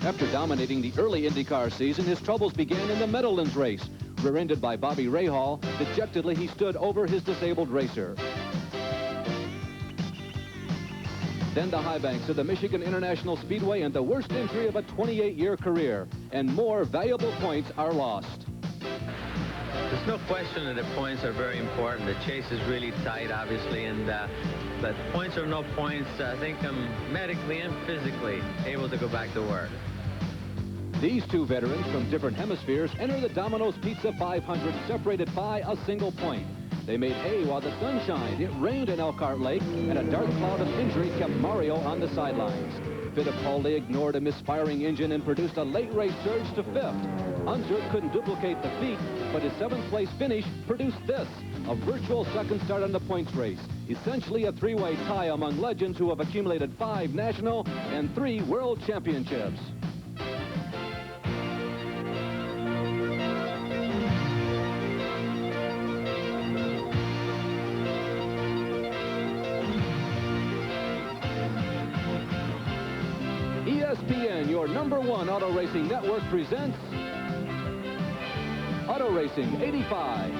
After dominating the early IndyCar season, his troubles began in the Meadowlands race. Rear-ended by Bobby Rahal, dejectedly he stood over his disabled racer. Then the high banks of the Michigan International Speedway and the worst injury of a 28-year career. And more valuable points are lost. There's no question that the points are very important. The chase is really tight, obviously, and but points or no points, I think I'm medically and physically able to go back to work. These two veterans from different hemispheres enter the Domino's Pizza 500 separated by a single point. They made hay while the sun shined. It rained in Elkhart Lake, and a dark cloud of injury kept Mario on the sidelines. Fittipaldi ignored a misfiring engine and produced a late race surge to 5th. Unser couldn't duplicate the feat, but his 7th-place finish produced this, a virtual second start on the points race. Essentially a three-way tie among legends who have accumulated 5 national and 3 world championships. ESPN, your #1 auto racing network, presents Auto Racing 85.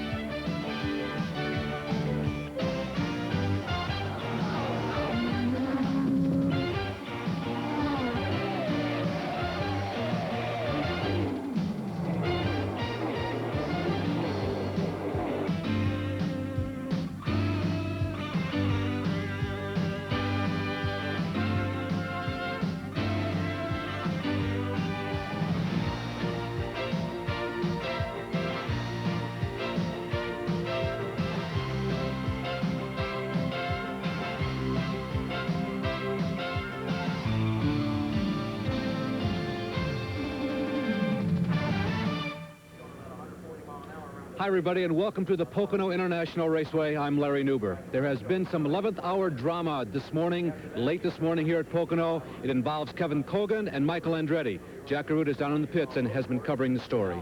Hi, everybody, and welcome to the Pocono International Raceway. I'm Larry Nuber. There has been some 11th hour drama this morning, late this morning here at Pocono. It involves Kevin Kogan and Michael Andretti. Jack Garrett is down in the pits and has been covering the story.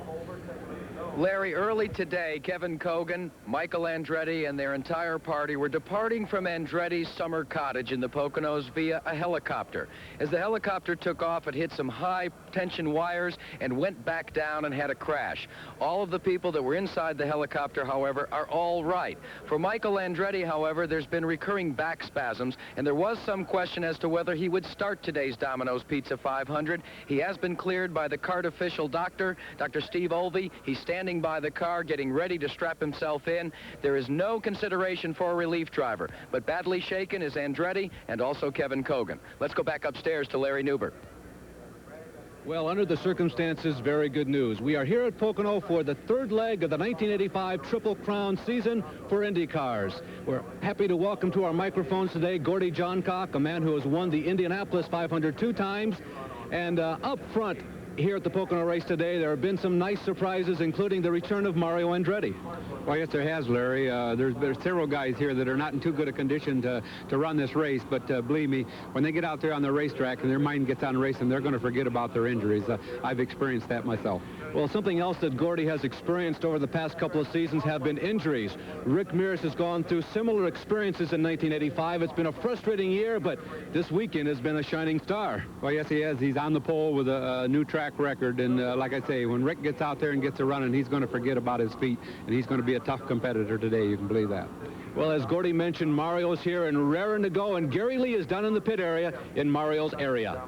Larry, early today, Kevin Kogan, Michael Andretti, and their entire party were departing from Andretti's summer cottage in the Poconos via a helicopter. As the helicopter took off, it hit some high-tension wires and went back down and had a crash. All of the people that were inside the helicopter, however, are all right. For Michael Andretti, however, there's been recurring back spasms, and there was some question as to whether he would start today's Domino's Pizza 500. He has been cleared by the CART official doctor, Dr. Steve Olvey. He's standing by the car, getting ready to strap himself in. There is no consideration for a relief driver, but badly shaken is Andretti and also Kevin Kogan. Let's go back upstairs to Larry Nuber. Well, under the circumstances, very good news. We are here at Pocono for the third leg of the 1985 Triple Crown season for Indy cars. We're happy to welcome to our microphones today Gordy Johncock, a man who has won the Indianapolis 500 2 times. And up front here at the Pocono race today, there have been some nice surprises, including the return of Mario Andretti. Well, yes, there has, Larry. There's several guys here that are not in too good a condition to run this race, but believe me, when they get out there on the racetrack and their mind gets on racing, they're going to forget about their injuries. I've experienced that myself. Well, something else that Gordy has experienced over the past couple of seasons have been injuries. Rick Mears has gone through similar experiences in 1985. It's been a frustrating year, but this weekend has been a shining star. Well, yes, he has. He's on the pole with a new track record, and like I say, when Rick gets out there and gets a running, he's going to forget about his feet, and he's going to be a tough competitor today. You can believe that. Well, as Gordy mentioned, Mario's here and raring to go, and Gary Lee is down in the pit area in Mario's area.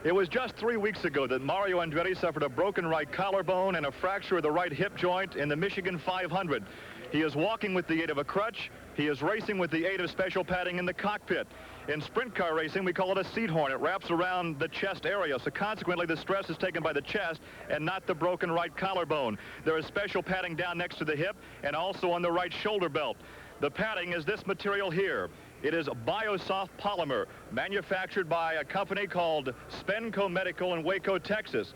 It was just 3 weeks ago that Mario Andretti suffered a broken right collarbone and a fracture of the right hip joint in the Michigan 500. He is walking with the aid of a crutch. He is racing with the aid of special padding in the cockpit. In sprint car racing, we call it a seat horn. It wraps around the chest area, so consequently the stress is taken by the chest and not the broken right collarbone. There is special padding down next to the hip and also on the right shoulder belt. The padding is this material here. It is Biosoft polymer, manufactured by a company called Spenco Medical in Waco, Texas.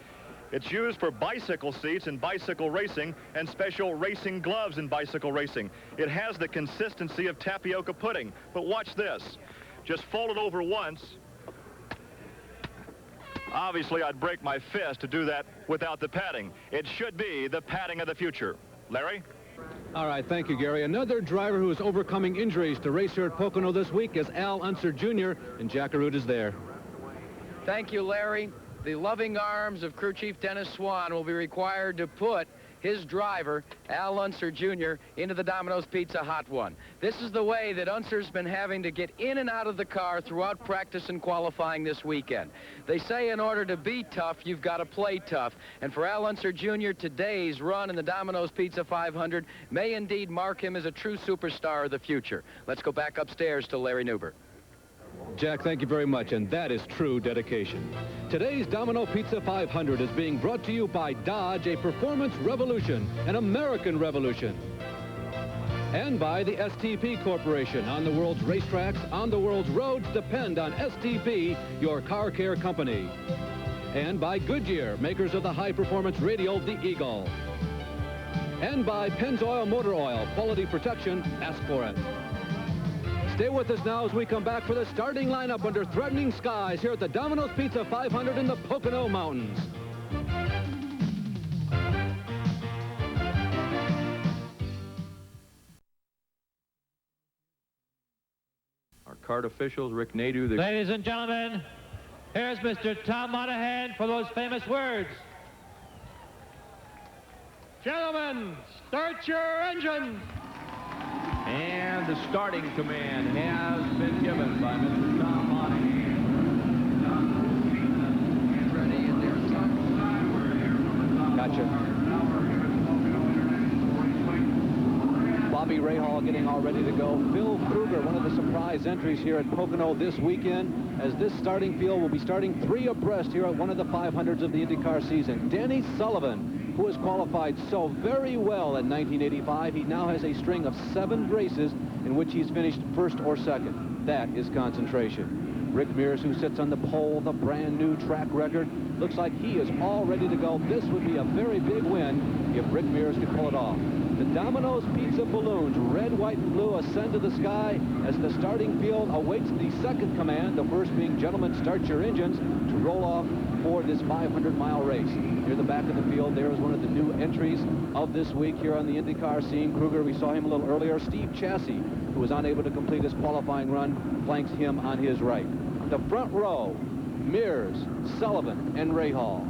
It's used for bicycle seats in bicycle racing and special racing gloves in bicycle racing. It has the consistency of tapioca pudding, but watch this. Just fold it over once. Obviously, I'd break my fist to do that without the padding. It should be the padding of the future. Larry? All right, thank you, Gary. Another driver who is overcoming injuries to race here at Pocono this week is Al Unser Jr., and Jack Arute is there. Thank you, Larry. the loving arms of crew chief Dennis Swan will be required to put his driver, Al Unser Jr., into the Domino's Pizza Hot One. This is the way that Unser's been having to get in and out of the car throughout practice and qualifying this weekend. They say in order to be tough, you've got to play tough. And for Al Unser Jr., today's run in the Domino's Pizza 500 may indeed mark him as a true superstar of the future. Let's go back upstairs to Larry Nuber. Jack, thank you very much, and that is true dedication. Today's Domino Pizza 500 is being brought to you by Dodge, a performance revolution, an American revolution. And by the STP Corporation. On the world's racetracks, on the world's roads, depend on STP, your car care company. And by Goodyear, makers of the high-performance radial, the Eagle. And by Pennzoil Motor Oil, quality protection, ask for it. Stay with us now as we come back for the starting lineup under threatening skies here at the Domino's Pizza 500 in the Pocono Mountains. Our card officials, Rick Nadeau. Ladies and gentlemen, here's Mr. Tom Monahan for those famous words. Gentlemen, start your engine. And the starting command has been given by Mr. Tom Monahan. Ready in there, Tom. Gotcha. Bobby Rahal getting all ready to go. Phil Kruger, one of the surprise entries here at Pocono this weekend, as this starting field will be starting 3 abreast here at one of the 500s of the IndyCar season. Danny Sullivan, who has qualified so very well in 1985. He now has a string of 7 races in which he's finished first or second. That is concentration. Rick Mears, who sits on the pole, the brand new track record, looks like he is all ready to go. This would be a very big win if Rick Mears could pull it off. The Domino's Pizza balloons, red, white, and blue, ascend to the sky as the starting field awaits the second command, the first being, gentlemen, start your engines, to roll off for this 500-mile race. Near the back of the field, there is one of the new entries of this week here on the IndyCar scene. Kruger, we saw him a little earlier. Steve Chassis, who was unable to complete his qualifying run, flanks him on his right. The front row, Mears, Sullivan, and Rahal.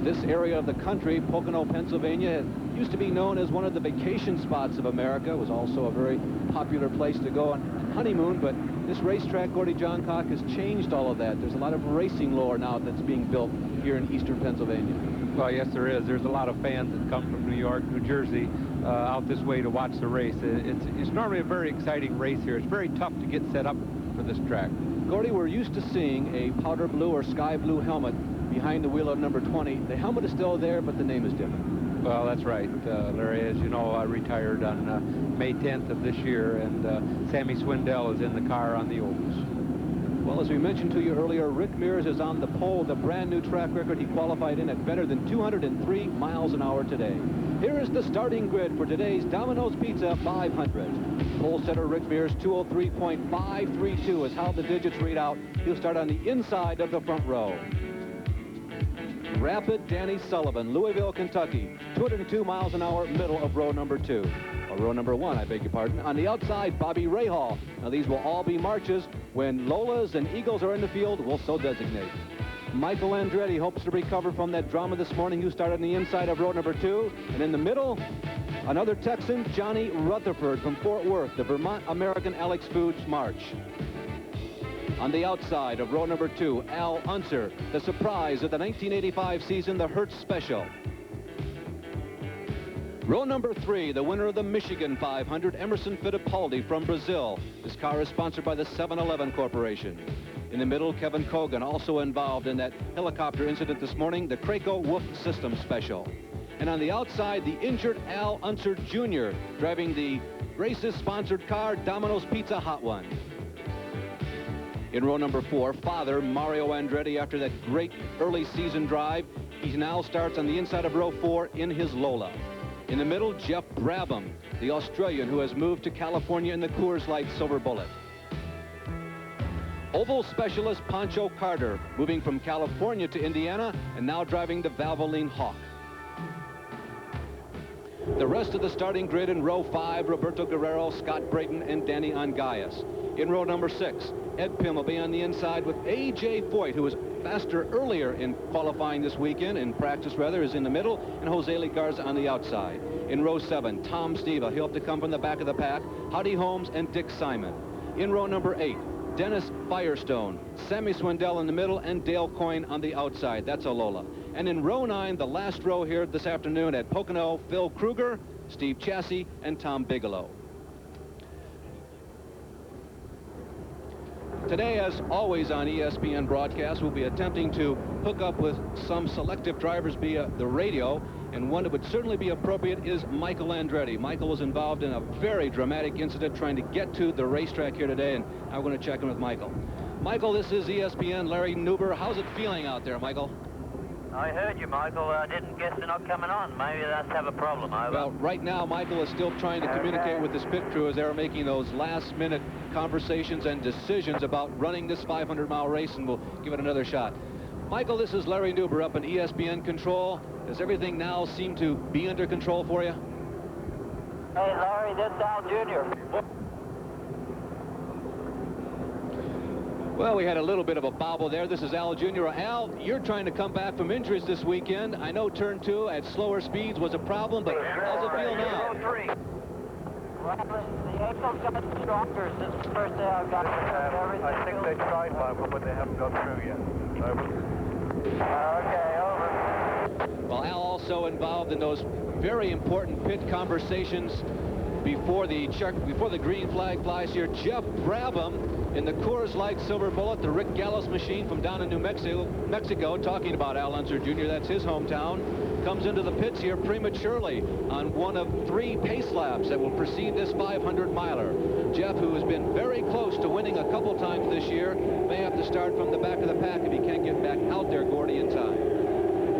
This area of the country, Pocono, Pennsylvania, used to be known as one of the vacation spots of America. It was also a very popular place to go on honeymoon, but this racetrack, Gordy Johncock, has changed all of that. There's a lot of racing lore now that's being built here in eastern Pennsylvania. Well, yes, there is. There's a lot of fans that come from New York, New Jersey, out this way to watch the race. It's normally a very exciting race here. It's very tough to get set up for this track. Gordy, we're used to seeing a powder blue or sky blue helmet behind the wheel of number 20. The helmet is still there, but the name is different. Well, that's right, Larry. As you know, I retired on May 10th of this year, and Sammy Swindell is in the car on the ovals. Well, as we mentioned to you earlier, Rick Mears is on the pole, the brand new track record he qualified in at better than 203 miles an hour today. Here is the starting grid for today's Domino's Pizza 500. Pole setter Rick Mears, 203.532 is how the digits read out. He'll start on the inside of the front row. Rapid Danny Sullivan, Louisville, Kentucky, 202 miles an hour, middle of row number 2. Or row number 1, I beg your pardon. On the outside, Bobby Rahal. Now, these will all be marches. When Lolas and Eagles are in the field, we'll so designate. Michael Andretti hopes to recover from that drama this morning. He started on the inside of row number 2. And in the middle, another Texan, Johnny Rutherford from Fort Worth, the Vermont American Alex Foods March. On the outside of row number 2, Al Unser, the surprise of the 1985 season, the Hertz Special. Row number 3, the winner of the Michigan 500, Emerson Fittipaldi from Brazil. This car is sponsored by the 7-Eleven Corporation. In the middle, Kevin Kogan, also involved in that helicopter incident this morning, the Krakow Wolf System Special. And on the outside, the injured Al Unser Jr., driving the race's sponsored car, Domino's Pizza Hot One. In row number 4, father Mario Andretti, after that great early season drive, he now starts on the inside of row 4 in his Lola. In the middle, Jeff Brabham, the Australian who has moved to California in the Coors Light Silver Bullet. Oval specialist Pancho Carter, moving from California to Indiana and now driving the Valvoline Hawk. The rest of the starting grid in row 5, Roberto Guerrero, Scott Brayton, and Danny Ongayas. In row number 6, Ed Pym will be on the inside with A.J. Foyt, who was faster earlier in qualifying this weekend, in practice rather, is in the middle, and Jose Garza on the outside. In row 7, Tom Steva, he'll have to come from the back of the pack, Howdy Holmes and Dick Simon. In row number 8, Dennis Firestone, Sammy Swindell in the middle, and Dale Coyne on the outside. That's a Lola. And in row 9, the last row here this afternoon at Pocono, Phil Kruger, Steve Chassie, and Tom Bigelow. Today, as always on ESPN broadcast, we'll be attempting to hook up with some selective drivers via the radio, and one that would certainly be appropriate is Michael Andretti. Michael was involved in a very dramatic incident trying to get to the racetrack here today, and I'm going to check in with Michael. Michael, this is ESPN, Larry Nuber. How's it feeling out there, Michael? I heard you, Michael. I didn't guess they're not coming on. Maybe that's have a problem. Over. Well, right now, Michael is still trying to communicate with his pit crew as they're making those last-minute conversations and decisions about running this 500-mile race, and we'll give it another shot. Michael, this is Larry Nuber up in ESPN Control. Does everything now seem to be under control for you? Hey, Larry, this is Al Jr. Well, we had a little bit of a bobble there. This is Al Jr. Al, you're trying to come back from injuries this weekend. I know turn 2 at slower speeds was a problem, but how's it feel now? Well, the ankles got stronger since the first day I got it. I think they tried, Michael, but they haven't got through yet. Over. Okay, over. Well, Al also involved in those very important pit conversations before the green flag flies here. Jeff Brabham in the Coors Light Silver Bullet, the Rick Gallos machine from down in New Mexico, talking about Al Unser Jr., that's his hometown, comes into the pits here prematurely on one of 3 pace laps that will precede this 500-miler. Jeff, who has been very close to winning a couple times this year, may have to start from the back of the pack if he can't get back out there, Gordy, in time.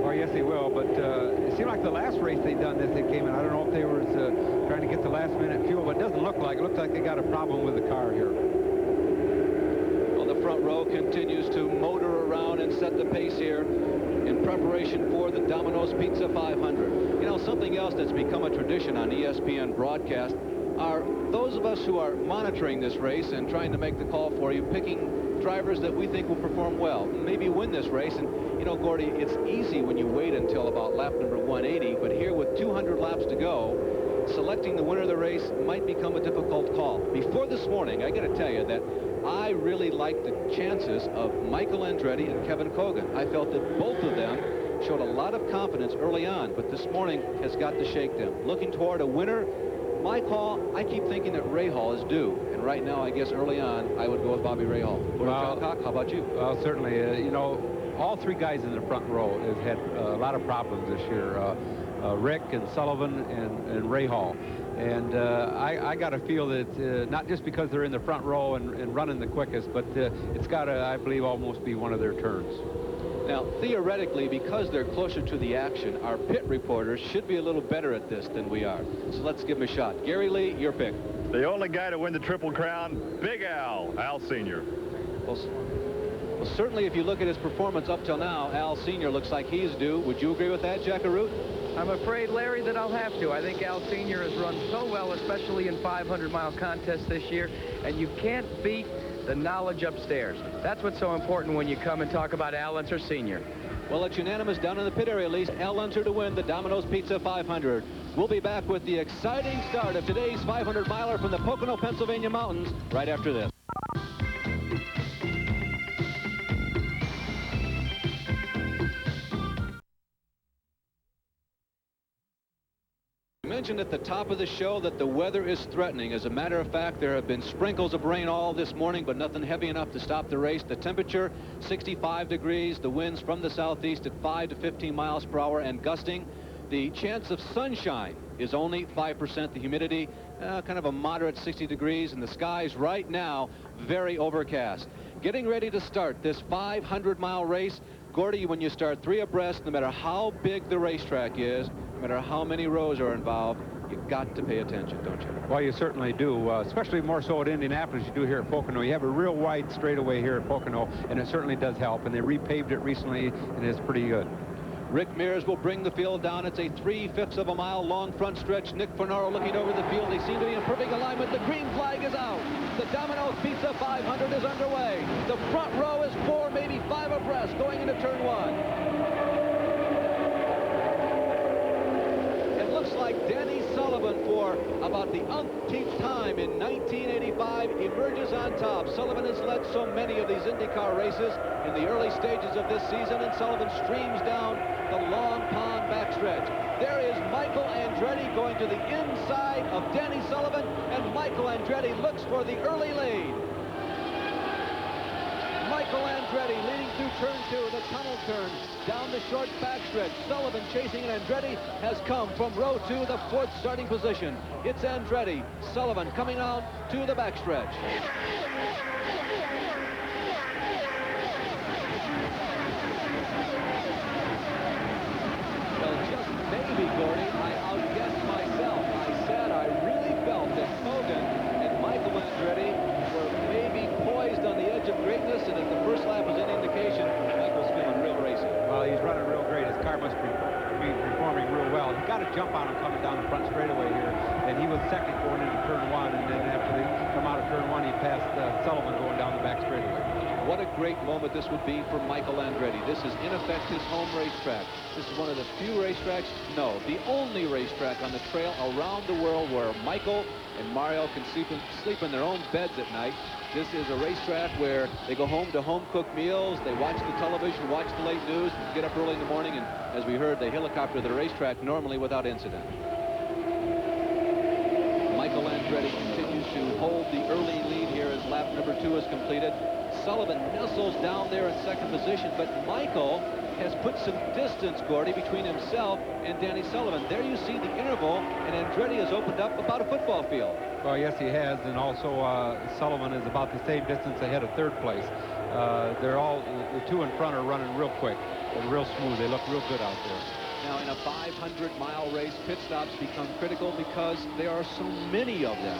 Well, yes, he will, but it seemed like the last race they done this, they came in. I don't know if they were trying to get the last-minute fuel, but it doesn't look like it. It looks like they got a problem with the car here. Well, the front row continues to motor around and set the pace here in preparation for the Domino's Pizza 500. You know, something else that's become a tradition on ESPN broadcast are those of us who are monitoring this race and trying to make the call for you, picking drivers that we think will perform well, maybe win this race. And you know, Gordy, it's easy when you wait until about lap number 180, but here with 200 laps to go, selecting the winner of the race might become a difficult call. Before this morning, I got to tell you that I really liked the chances of Michael Andretti and Kevin Kogan. I felt that both of them showed a lot of confidence early on, but this morning has got to shake them. Looking toward a winner, my call, I keep thinking that Rahal is due, and right now, I guess early on, I would go with Bobby Rahal. Well, John Cock, how about you? Well, certainly, you know, all 3 guys in the front row have had a lot of problems this year. Rick and Sullivan and Rahal. And I got to feel that not just because they're in the front row and running the quickest, but it's got to, I believe, almost be one of their turns. Now, theoretically, because they're closer to the action, our pit reporters should be a little better at this than we are. So let's give them a shot. Gary Lee, your pick. The only guy to win the Triple Crown, Big Al Sr. Well, certainly if you look at his performance up till now, Al Sr. looks like he's due. Would you agree with that, Jack Arute? I'm afraid, Larry, that I'll have to. I think Al Sr. has run so well, especially in 500-mile contests this year, and you can't beat the knowledge upstairs. That's what's so important when you come and talk about Al Unser Sr. Well, it's unanimous down in the pit area, at least. Al Unser to win the Domino's Pizza 500. We'll be back with the exciting start of today's 500-miler from the Pocono, Pennsylvania mountains right after this. Mentioned at the top of the show that the weather is threatening. As a matter of fact, there have been sprinkles of rain all this morning, but nothing heavy enough to stop the race. The temperature, 65 degrees. The winds from the southeast at 5 to 15 miles per hour and gusting. The chance of sunshine is only 5%. The humidity, kind of a moderate 60 degrees. And the skies right now, very overcast. Getting ready to start this 500-mile race. Gordy, when you start 3 abreast, no matter how big the racetrack is, no matter how many rows are involved, you've got to pay attention, don't you? Well, you certainly do, especially more so at Indianapolis you do here at Pocono. You have a real wide straightaway here at Pocono, and it certainly does help. And they repaved it recently, and it's pretty good. Rick Mears will bring the field down. It's a 3/5 of a mile long front stretch. Nick Fernaro looking over the field. They seem to be in perfect alignment. The green flag is out. The Domino's Pizza 500 is underway. The front row is 4, maybe 5 abreast going into turn 1. It looks like Danny Sullivan, for about the umpteenth time in 1985, emerges on top. Sullivan has led so many of these IndyCar races in the early stages of this season, and Sullivan streams down the long pond backstretch. There is Michael Andretti going to the inside of Danny Sullivan, and Michael Andretti looks for the early lead. Michael Andretti leading through turn 2, the tunnel turn, down the short backstretch. Sullivan chasing, and Andretti has come from row 2, the 4th starting position. It's Andretti, Sullivan coming out to the backstretch. Well, just maybe, Gordy, I outguessed myself. I said I really felt that Hogan and Michael Andretti were maybe poised on the edge of greatness, and if the first lap was any indication, Michael's feeling real racy. Well, he's running real great. His car must be performing real well. He got a jump on him coming down the front straightaway here, and he was second going into turn 1, and then after they come out of turn 1, he passed Sullivan going down the back straightaway. What a great moment this would be for Michael Andretti. This is, in effect, his home racetrack. This is one of the few racetracks, no, the only racetrack on the trail around the world where Michael and Mario can sleep in their own beds at night. This is a racetrack where they go home to home-cooked meals, they watch the television, watch the late news, get up early in the morning, and as we heard, they helicopter the racetrack normally without incident. Michael Andretti continues to hold the early lead here as lap number 2 is completed. Sullivan nestles down there in second position, but Michael has put some distance, Gordy, between himself and Danny Sullivan. There you see the interval, and Andretti has opened up about a football field. Well, yes, he has, and also Sullivan is about the same distance ahead of third place. The 2 in front are running real quick and real smooth. They look real good out there. Now, in a 500-mile race, pit stops become critical because there are so many of them.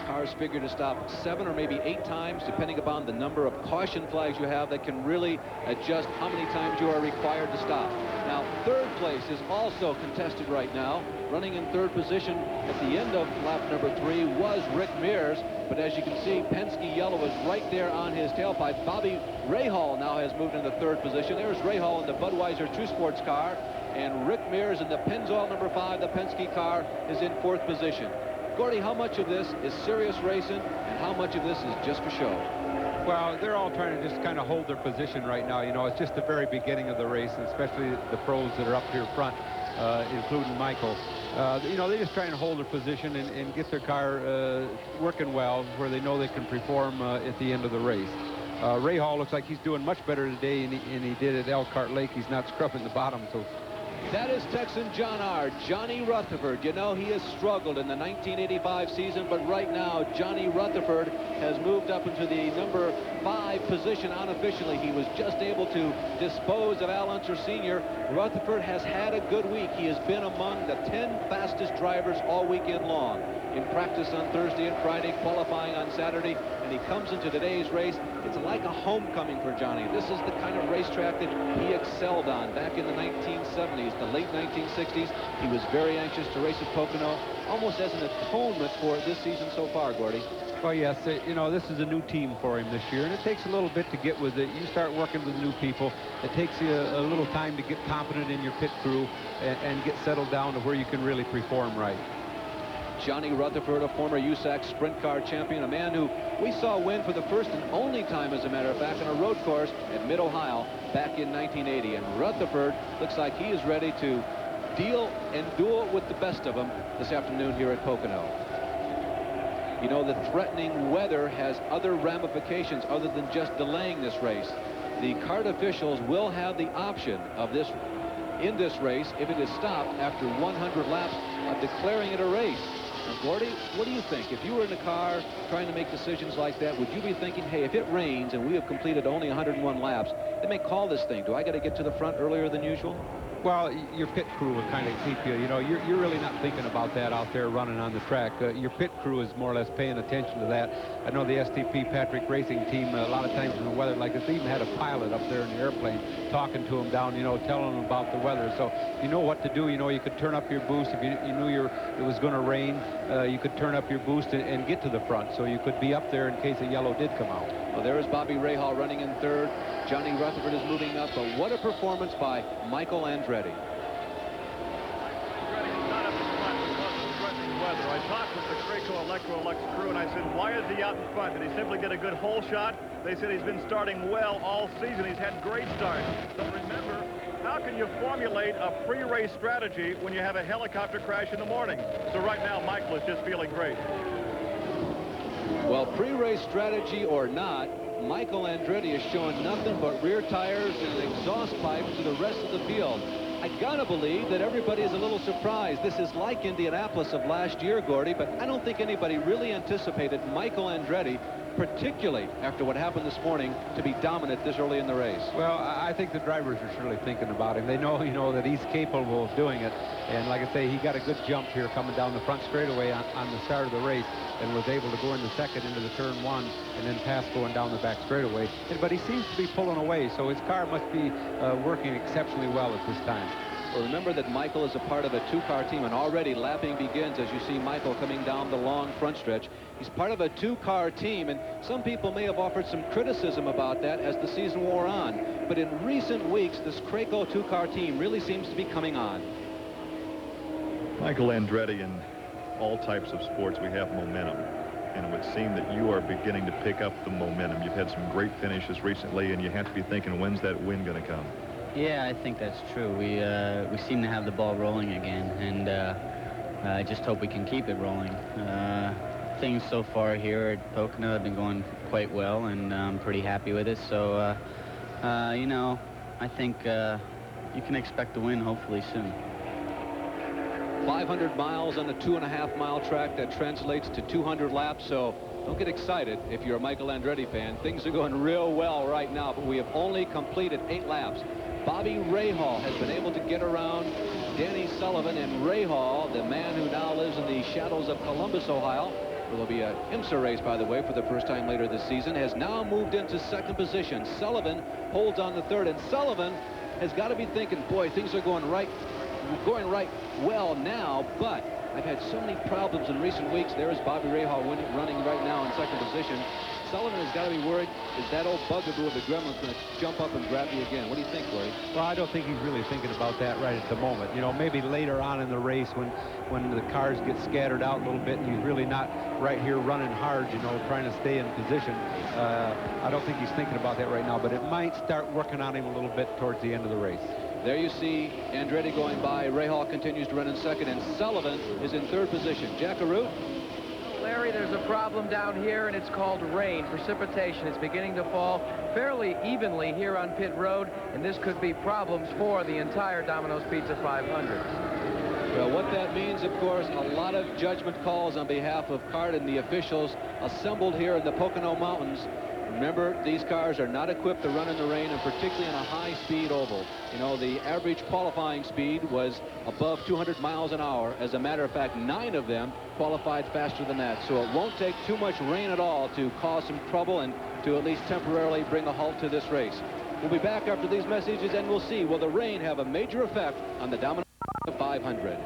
Cars figure to stop 7 or maybe 8 times, depending upon the number of caution flags you have that can really adjust how many times you are required to stop. Now, third place is also contested right now. Running in third position at the end of lap number 3 was Rick Mears, but as you can see, Penske yellow is right there on his tailpipe. Bobby Rahal now has moved into third position. There's Rahal in the Budweiser 2 Sports car, and Rick Mears in the Pennzoil number 5, the Penske car, is in 4th position. Gordy, how much of this is serious racing and how much of this is just for show? Well, they're all trying to just kind of hold their position right now. You know, it's just the very beginning of the race, and especially the pros that are up here front, including Michael. You know, they're just trying to hold their position and get their car working well where they know they can perform at the end of the race. Rahal looks like he's doing much better today than he did at Elkhart Lake. He's not scrubbing the bottom, so... That is Texan John R. Johnny Rutherford. You know, he has struggled in the 1985 season, but right now, Johnny Rutherford has moved up into the number 5 position unofficially. He was just able to dispose of Al Unser Sr. Rutherford has had a good week. He has been among the 10 fastest drivers all weekend long. In practice on Thursday and Friday, qualifying on Saturday, and he comes into today's race. It's like a homecoming for Johnny. This is the kind of racetrack that he excelled on back in the 1970s, the late 1960s. He was very anxious to race at Pocono, almost as an atonement for this season so far, Gordy. Well, yes, you know, this is a new team for him this year, and it takes a little bit to get with it. You start working with new people. It takes you a little time to get confident in your pit crew and get settled down to where you can really perform right. Johnny Rutherford, a former USAC sprint car champion, a man who we saw win for the first and only time, as a matter of fact, on a road course at Mid-Ohio back in 1980. And Rutherford looks like he is ready to deal and duel with the best of them this afternoon here at Pocono. You know, the threatening weather has other ramifications other than just delaying this race. The kart officials will have the option of this in this race, if it is stopped after 100 laps, of declaring it a race. Now, Gordy, what do you think? If you were in a car trying to make decisions like that, would you be thinking, hey, if it rains and we have completed only 101 laps, they may call this thing. Do I got to get to the front earlier than usual? Well, your pit crew will kind of keep you. You know, you're really not thinking about that out there running on the track. Your pit crew is more or less paying attention to that. I know the STP Patrick Racing team, a lot of times in the weather like this, they even had a pilot up there in the airplane talking to them down, you know, telling them about the weather. So you know what to do. You know, you could turn up your boost. If you knew it was going to rain, you could turn up your boost and get to the front. So you could be up there in case a yellow did come out. Well, there is Bobby Rahal running in third. Johnny Rutherford is moving up, but what a performance by Michael Andretti. I talked with the Craco Electrolux crew, and I said, why is he out in front? Did he simply get a good hole shot? They said he's been starting well all season. He's had great starts. So remember, how can you formulate a pre-race strategy when you have a helicopter crash in the morning? So right now, Michael is just feeling great. Well, pre-race strategy or not, Michael Andretti is showing nothing but rear tires and an exhaust pipe to the rest of the field. I gotta believe that everybody is a little surprised. This is like Indianapolis of last year, Gordy, but I don't think anybody really anticipated Michael Andretti, particularly after what happened this morning, to be dominant this early in the race. Well, I think the drivers are surely thinking about him. They know, you know, that he's capable of doing it. And like I say, he got a good jump here coming down the front straightaway on the start of the race and was able to go in the second into the turn one and then pass going down the back straightaway. But he seems to be pulling away, so his car must be working exceptionally well at this time. Well, remember that Michael is a part of a two-car team, and already lapping begins as you see Michael coming down the long front stretch. He's part of a two-car team, and some people may have offered some criticism about that as the season wore on. But in recent weeks, this Craco two-car team really seems to be coming on. Michael Andretti, in all types of sports, we have momentum. And it would seem that you are beginning to pick up the momentum. You've had some great finishes recently, and you have to be thinking, when's that win going to come? Yeah, I think that's true. We seem to have the ball rolling again, and I just hope we can keep it rolling. Things so far here at Pocono have been going quite well, and I'm pretty happy with it. So, you know, I think you can expect a win hopefully soon. 500 miles on a 2.5-mile track that translates to 200 laps, so don't get excited if you're a Michael Andretti fan. Things are going real well right now, but we have only completed 8 laps. Bobby Rahal has been able to get around Danny Sullivan, and Rahal, the man who now lives in the shadows of Columbus, Ohio, where there'll be a IMSA race, by the way, for the first time later this season, has now moved into second position. Sullivan holds on the third, and Sullivan has got to be thinking, boy, things are going right well now, but I've had so many problems in recent weeks. There is Bobby Rahal running right now in second position. Sullivan has got to be worried. Is that old bugaboo of the Gremlin's going to jump up and grab you again? What do you think, Corey? Well, I don't think he's really thinking about that right at the moment. You know, maybe later on in the race when the cars get scattered out a little bit and he's really not right here running hard, you know, trying to stay in position. I don't think he's thinking about that right now, but it might start working on him a little bit towards the end of the race. There you see Andretti going by. Rahal continues to run in second, and Sullivan is in third position. Jack Arute? Larry, there's a problem down here, and it's called rain. Precipitation is beginning to fall fairly evenly here on pit road, and this could be problems for the entire Domino's Pizza 500. Well, what that means, of course, a lot of judgment calls on behalf of CART and the officials assembled here in the Pocono Mountains. Remember, these cars are not equipped to run in the rain, and particularly in a high-speed oval. You know, the average qualifying speed was above 200 miles an hour. As a matter of fact, 9 of them qualified faster than that. So it won't take too much rain at all to cause some trouble and to at least temporarily bring a halt to this race. We'll be back after these messages, and we'll see, will the rain have a major effect on the Domino 500?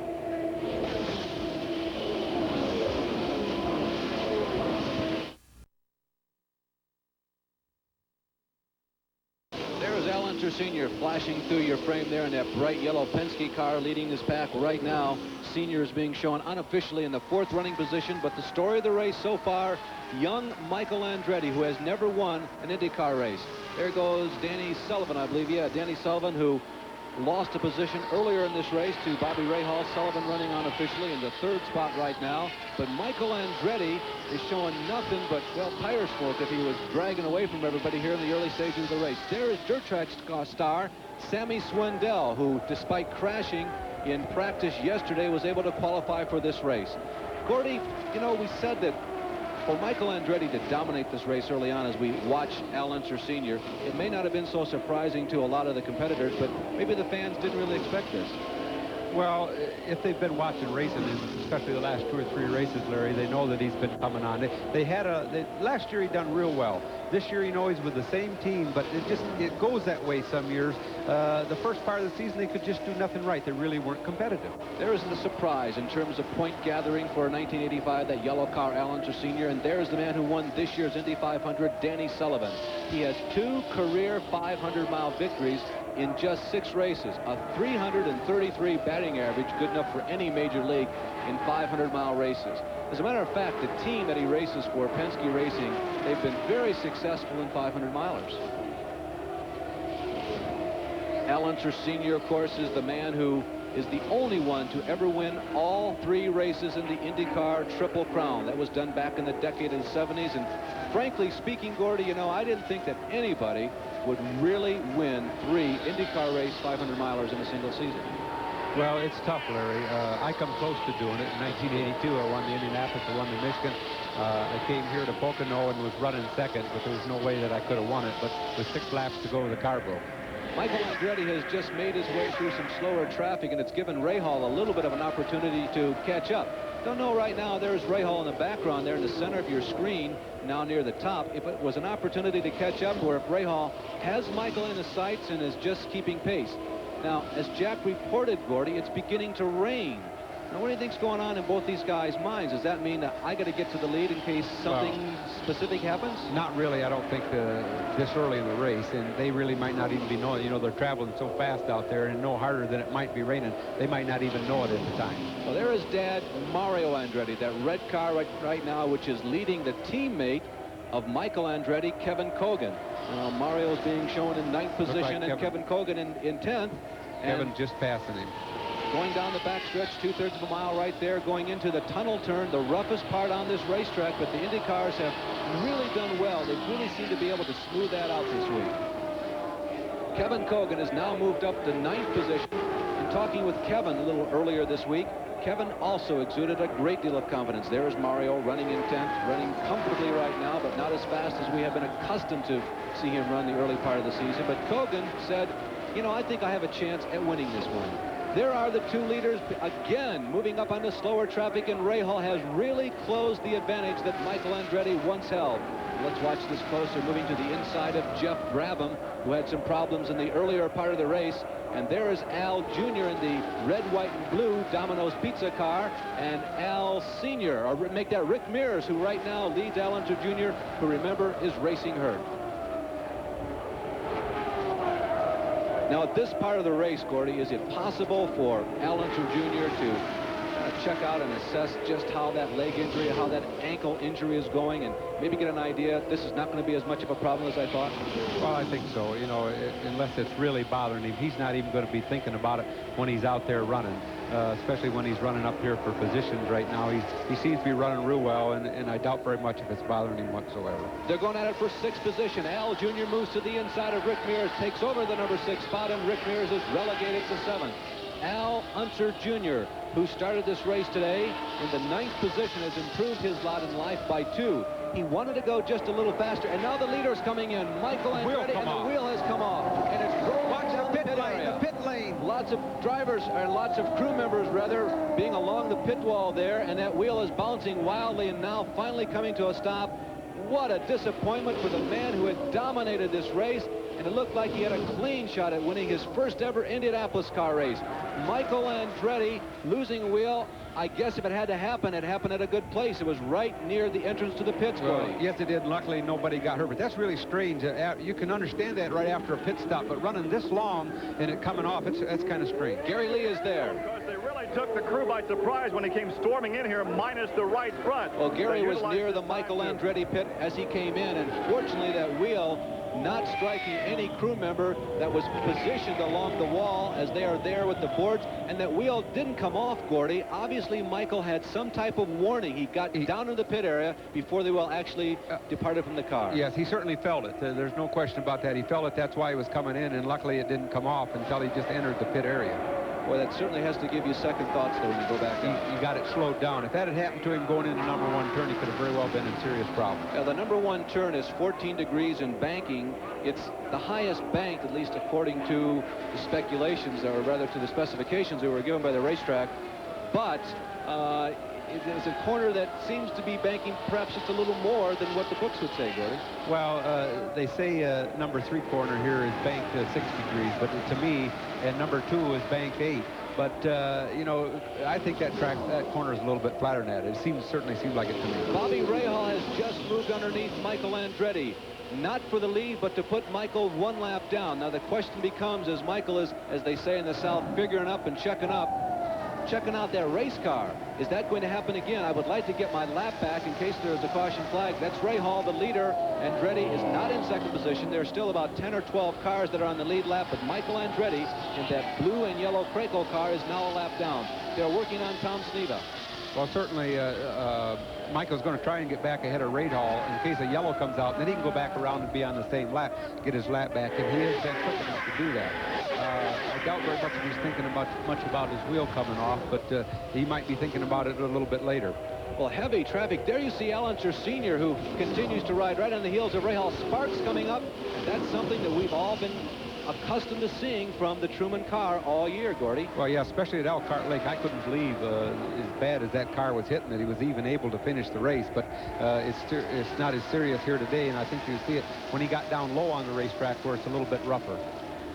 Senior flashing through your frame there in that bright yellow Penske car leading this pack right now. Senior is being shown unofficially in the 4th running position, but the story of the race so far, young Michael Andretti, who has never won an Indycar race. There goes Danny Sullivan, I believe. Yeah, Danny Sullivan, who lost a position earlier in this race to Bobby Rahal. Sullivan running unofficially in the 3rd spot right now. But Michael Andretti is showing nothing but, well, tire smoke if he was dragging away from everybody here in the early stages of the race. There is dirt track star Sammy Swindell, who, despite crashing in practice yesterday, was able to qualify for this race. Gordy, you know, we said that For Michael Andretti to dominate this race early on as we watch Al Unser Sr., it may not have been so surprising to a lot of the competitors, but maybe the fans didn't really expect this. Well, if they've been watching racing, especially the last 2 or 3 races, Larry, they know that he's been coming on. Last year he done real well. This year, you know, he's with the same team, but it goes that way some years. The first part of the season, they could just do nothing right. They really weren't competitive. There is the surprise in terms of point gathering for 1985, that yellow car, Al Unser Sr., and there's the man who won this year's Indy 500, Danny Sullivan. He has 2 career 500-mile victories in just 6 races, a 333 batting average, good enough for any major league in 500-mile races. As a matter of fact, the team that he races for, Penske Racing, they've been very successful in 500-milers. Al Unser Sr., of course, is the man who is the only one to ever win all 3 races in the Indycar Triple Crown. That was done back in the decade of the 70s. And frankly speaking, Gordy, you know, I didn't think that anybody would really win 3 IndyCar race 500-milers in a single season. Well, it's tough, Larry. I come close to doing it. In 1982, I won the Indianapolis, I won the Michigan. I came here to Pocono and was running second, but there was no way that I could have won it. But with 6 laps to go, the car broke. Michael Andretti has just made his way through some slower traffic, and it's given Rahal a little bit of an opportunity to catch up. Don't know right now, there's Rahal in the background there in the center of your screen, now near the top. If it was an opportunity to catch up, or if Rahal has Michael in his sights and is just keeping pace. Now, as Jack reported, Gordy, it's beginning to rain. Now, what do you think's going on in both these guys' minds? Does that mean that I got to get to the lead in case something specific happens? Not really. I don't think this early in the race, and they really might not even be knowing. You know, they're traveling so fast out there and no harder than it might be raining. They might not even know it at the time. Well, there is Dad, Mario Andretti, that red car right now, which is leading the teammate of Michael Andretti, Kevin Kogan. Mario's being shown in 9th position, and Kevin Kogan in 10th. Kevin just passing him. Going down the backstretch, 2/3 of a mile right there, going into the tunnel turn, the roughest part on this racetrack, but the Indy cars have really done well. They really seem to be able to smooth that out this week. Kevin Kogan has now moved up to 9th position. In talking with Kevin a little earlier this week, Kevin also exuded a great deal of confidence. There is Mario running in 10th, running comfortably right now, but not as fast as we have been accustomed to see him run the early part of the season. But Kogan said, you know, I think I have a chance at winning this one. There are the 2 leaders again moving up on the slower traffic, and Rahal has really closed the advantage that Michael Andretti once held. Let's watch this closer, moving to the inside of Jeff Brabham, who had some problems in the earlier part of the race. And there is Al Jr. in the red, white, and blue Domino's pizza car, and Al Sr., or make that Rick Mears, who right now leads Al Unser Jr., who, remember, is racing hurt. Now, at this part of the race, Gordy, is it possible for Al Unser Jr. to check out and assess just how that leg injury, how that ankle injury is going, and maybe get an idea this is not going to be as much of a problem as I thought? Well, I think so. You know, unless it's really bothering him, he's not even going to be thinking about it when he's out there running, especially when he's running up here for positions right now. He seems to be running real well, and I doubt very much if it's bothering him whatsoever. They're going at it for 6th position. Al Jr. moves to the inside of Rick Mears, takes over the number 6 spot, and Rick Mears is relegated to 7th. Al Unser Jr., who started this race today in the 9th position, has improved his lot in life by 2. He wanted to go just a little faster, and now the leader's coming in. Michael Andretti, and the wheel has come off, and it's rolling down the pit area. The pit lane. Lots of drivers, or lots of crew members, rather, being along the pit wall there, and that wheel is bouncing wildly, and now finally coming to a stop. What a disappointment for the man who had dominated this race, and it looked like he had a clean shot at winning his first ever Indianapolis car race. Michael Andretti losing a wheel. I guess if it had to happen, it happened at a good place. It was right near the entrance to the pits. Well, yes, it did. Luckily, nobody got hurt. But that's really strange. You can understand that right after a pit stop, but running this long and it coming off, that's kind of strange. Gary Lee is there. Because they really took the crew by surprise when he came storming in here, minus the right front. Well, Gary was near the Michael Andretti pit as he came in, and fortunately that wheel not striking any crew member that was positioned along the wall as they are there with the boards, and that wheel didn't come off, Gordy. Obviously, Michael had some type of warning. He got down in the pit area before the wheel actually departed from the car. Yes, he certainly felt it. There's no question about that. He felt it. That's why he was coming in, and luckily it didn't come off until he just entered the pit area. Boy, that certainly has to give you second thoughts, though, when you go back out. You got it slowed down. If that had happened to him going into number 1 turn, he could have very well been in serious problem. The number 1 turn is 14 degrees in banking. It's the highest banked, at least according to the speculations, or rather to the specifications that were given by the racetrack. But it is a corner that seems to be banking perhaps just a little more than what the books would say, Gordy. Well, they say number 3 corner here is banked 6 degrees, but to me, and number 2 is banked 8. But, you know, I think that corner is a little bit flatter than that. It certainly seems like it to me. Bobby Rahal has just moved underneath Michael Andretti. Not for the lead, but to put Michael 1 lap down. Now, the question becomes, as Michael is, as they say in the South, figuring up and checking out their race car. Is that going to happen again? I would like to get my lap back in case there is a caution flag. That's Rahal, the leader. Andretti is not in second position. There are still about 10 or 12 cars that are on the lead lap, but Michael Andretti in that blue and yellow Craco car is now a lap down. They're working on Tom Sneva. Well, certainly, Michael's going to try and get back ahead of Rahal in case a yellow comes out, and then he can go back around and be on the same lap, get his lap back, and he has been quick enough to do that. I doubt very much if he's thinking much about his wheel coming off, but he might be thinking about it a little bit later. Well, heavy traffic. There you see Al Unser Sr., who continues to ride right on the heels of Rahal. Sparks coming up, and that's something that we've all been accustomed to seeing from the Truman car all year, Gordy. Well, yeah, especially at Elkhart Lake. I couldn't believe, as bad as that car was hitting, that he was even able to finish the race. But it's not as serious here today, and I think you see it when he got down low on the racetrack where it's a little bit rougher.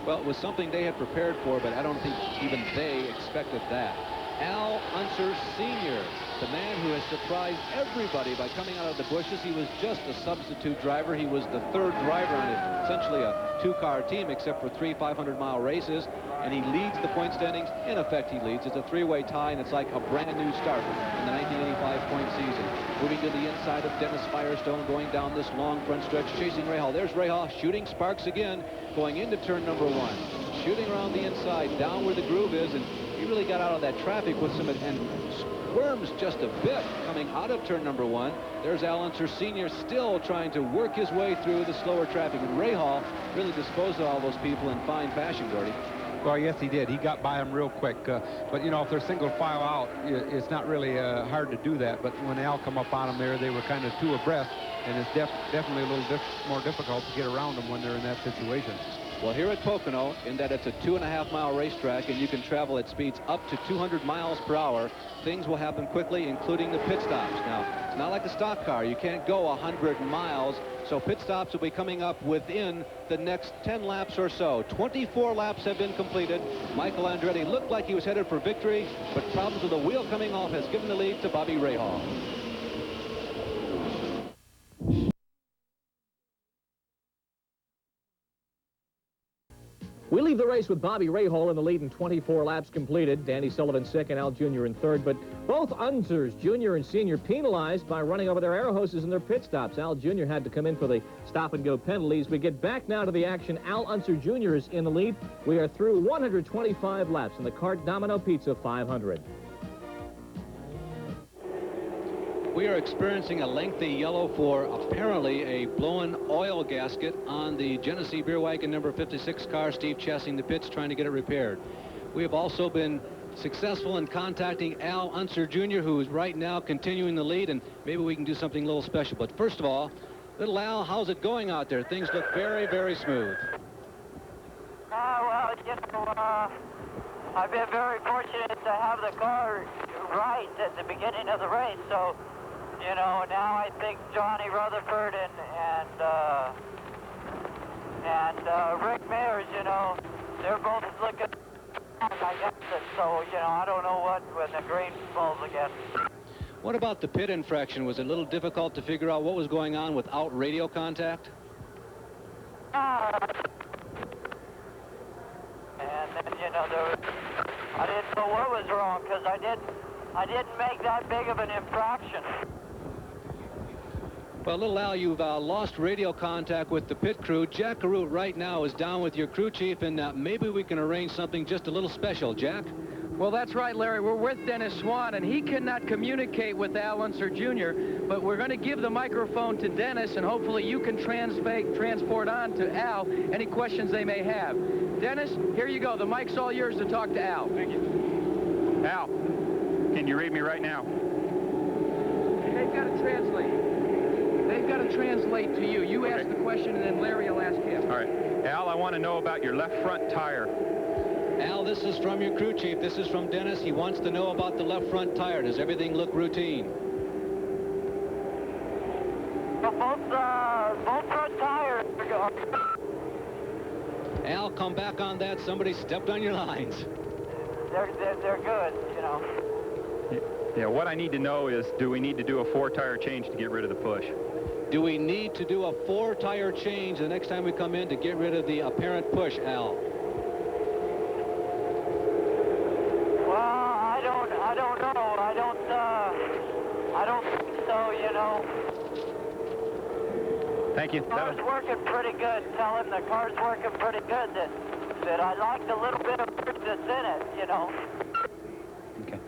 Well, it was something they had prepared for, but I don't think even they expected that. Al Unser Sr., the man who has surprised everybody by coming out of the bushes. He was just a substitute driver. He was the 3rd driver on essentially a 2-car team, except for 3 500-mile races, and he leads the point standings. In effect, he leads. It's a 3-way tie, and it's like a brand new start in the 1985 point season. Moving to the inside of Dennis Firestone, going down this long front stretch, chasing Rahal. There's Rahal shooting sparks again, going into turn number 1, shooting around the inside, down where the groove is, and he really got out of that traffic with some, and squirms just a bit coming out of turn number 1. There's Al Unser Sr. still trying to work his way through the slower traffic, and Rahal really disposed of all those people in fine fashion, Gordy. Well, yes, he did. He got by him real quick. But, you know, if they're single file out, it's not really hard to do that. But when Al come up on them there, they were kind of 2 abreast, and it's definitely a little more difficult to get around them when they're in that situation. Well, here at Pocono, in that it's a 2.5-mile racetrack and you can travel at speeds up to 200 miles per hour, things will happen quickly, including the pit stops. Now, it's not like a stock car. You can't go 100 miles, so pit stops will be coming up within the next 10 laps or so. 24 laps have been completed. Michael Andretti looked like he was headed for victory, but problems with the wheel coming off has given the lead to Bobby Rahal. We leave the race with Bobby Rahal in the lead in 24 laps completed. Danny Sullivan second, Al Jr. in third. But both Unsers, Jr. and Sr., penalized by running over their air hoses in their pit stops. Al Jr. had to come in for the stop-and-go penalties. We get back now to the action. Al Unser Jr. is in the lead. We are through 125 laps in the Cart Domino Pizza 500. We are experiencing a lengthy yellow for apparently a blown oil gasket on the Genesee Beer Wagon number 56 car. Steve Chessing the pits trying to get it repaired. We have also been successful in contacting Al Unser Jr., who is right now continuing the lead, and maybe we can do something a little special. But first of all, little Al, how's it going out there? Things look very, very smooth. Well, you know, I've been very fortunate to have the car right at the beginning of the race, so you know, now I think Johnny Rutherford and Rick Mayers, you know, they're both looking against it. So, you know, I don't know what when the green falls again. What about the pit infraction? Was it a little difficult to figure out what was going on without radio contact? And then, you know, I didn't know what was wrong because I didn't make that big of an infraction. Well, little Al, you've lost radio contact with the pit crew. Jack Carute right now is down with your crew chief, and maybe we can arrange something just a little special. Jack? Well, that's right, Larry. We're with Dennis Swan, and he cannot communicate with Al Unser Jr., but we're going to give the microphone to Dennis, and hopefully you can transport on to Al any questions they may have. Dennis, here you go. The mic's all yours to talk to Al. Thank you. Al, can you read me right now? They've got to translate. They've got to translate to you. You ask the question, and then Larry will ask him. All right. Al, I want to know about your left front tire. Al, this is from your crew chief. This is from Dennis. He wants to know about the left front tire. Does everything look routine? Both front tires are good. Al, come back on that. Somebody stepped on your lines. They're good, you know. Yeah, what I need to know is, do we need to do a 4-tire change to get rid of the push? Do we need to do a 4-tire change the next time we come in to get rid of the apparent push, Al? I don't know. I don't think so, you know. Thank you. The car's working pretty good. Tell him the car's working pretty good. That I like the little bit of push that's in it, you know. Okay.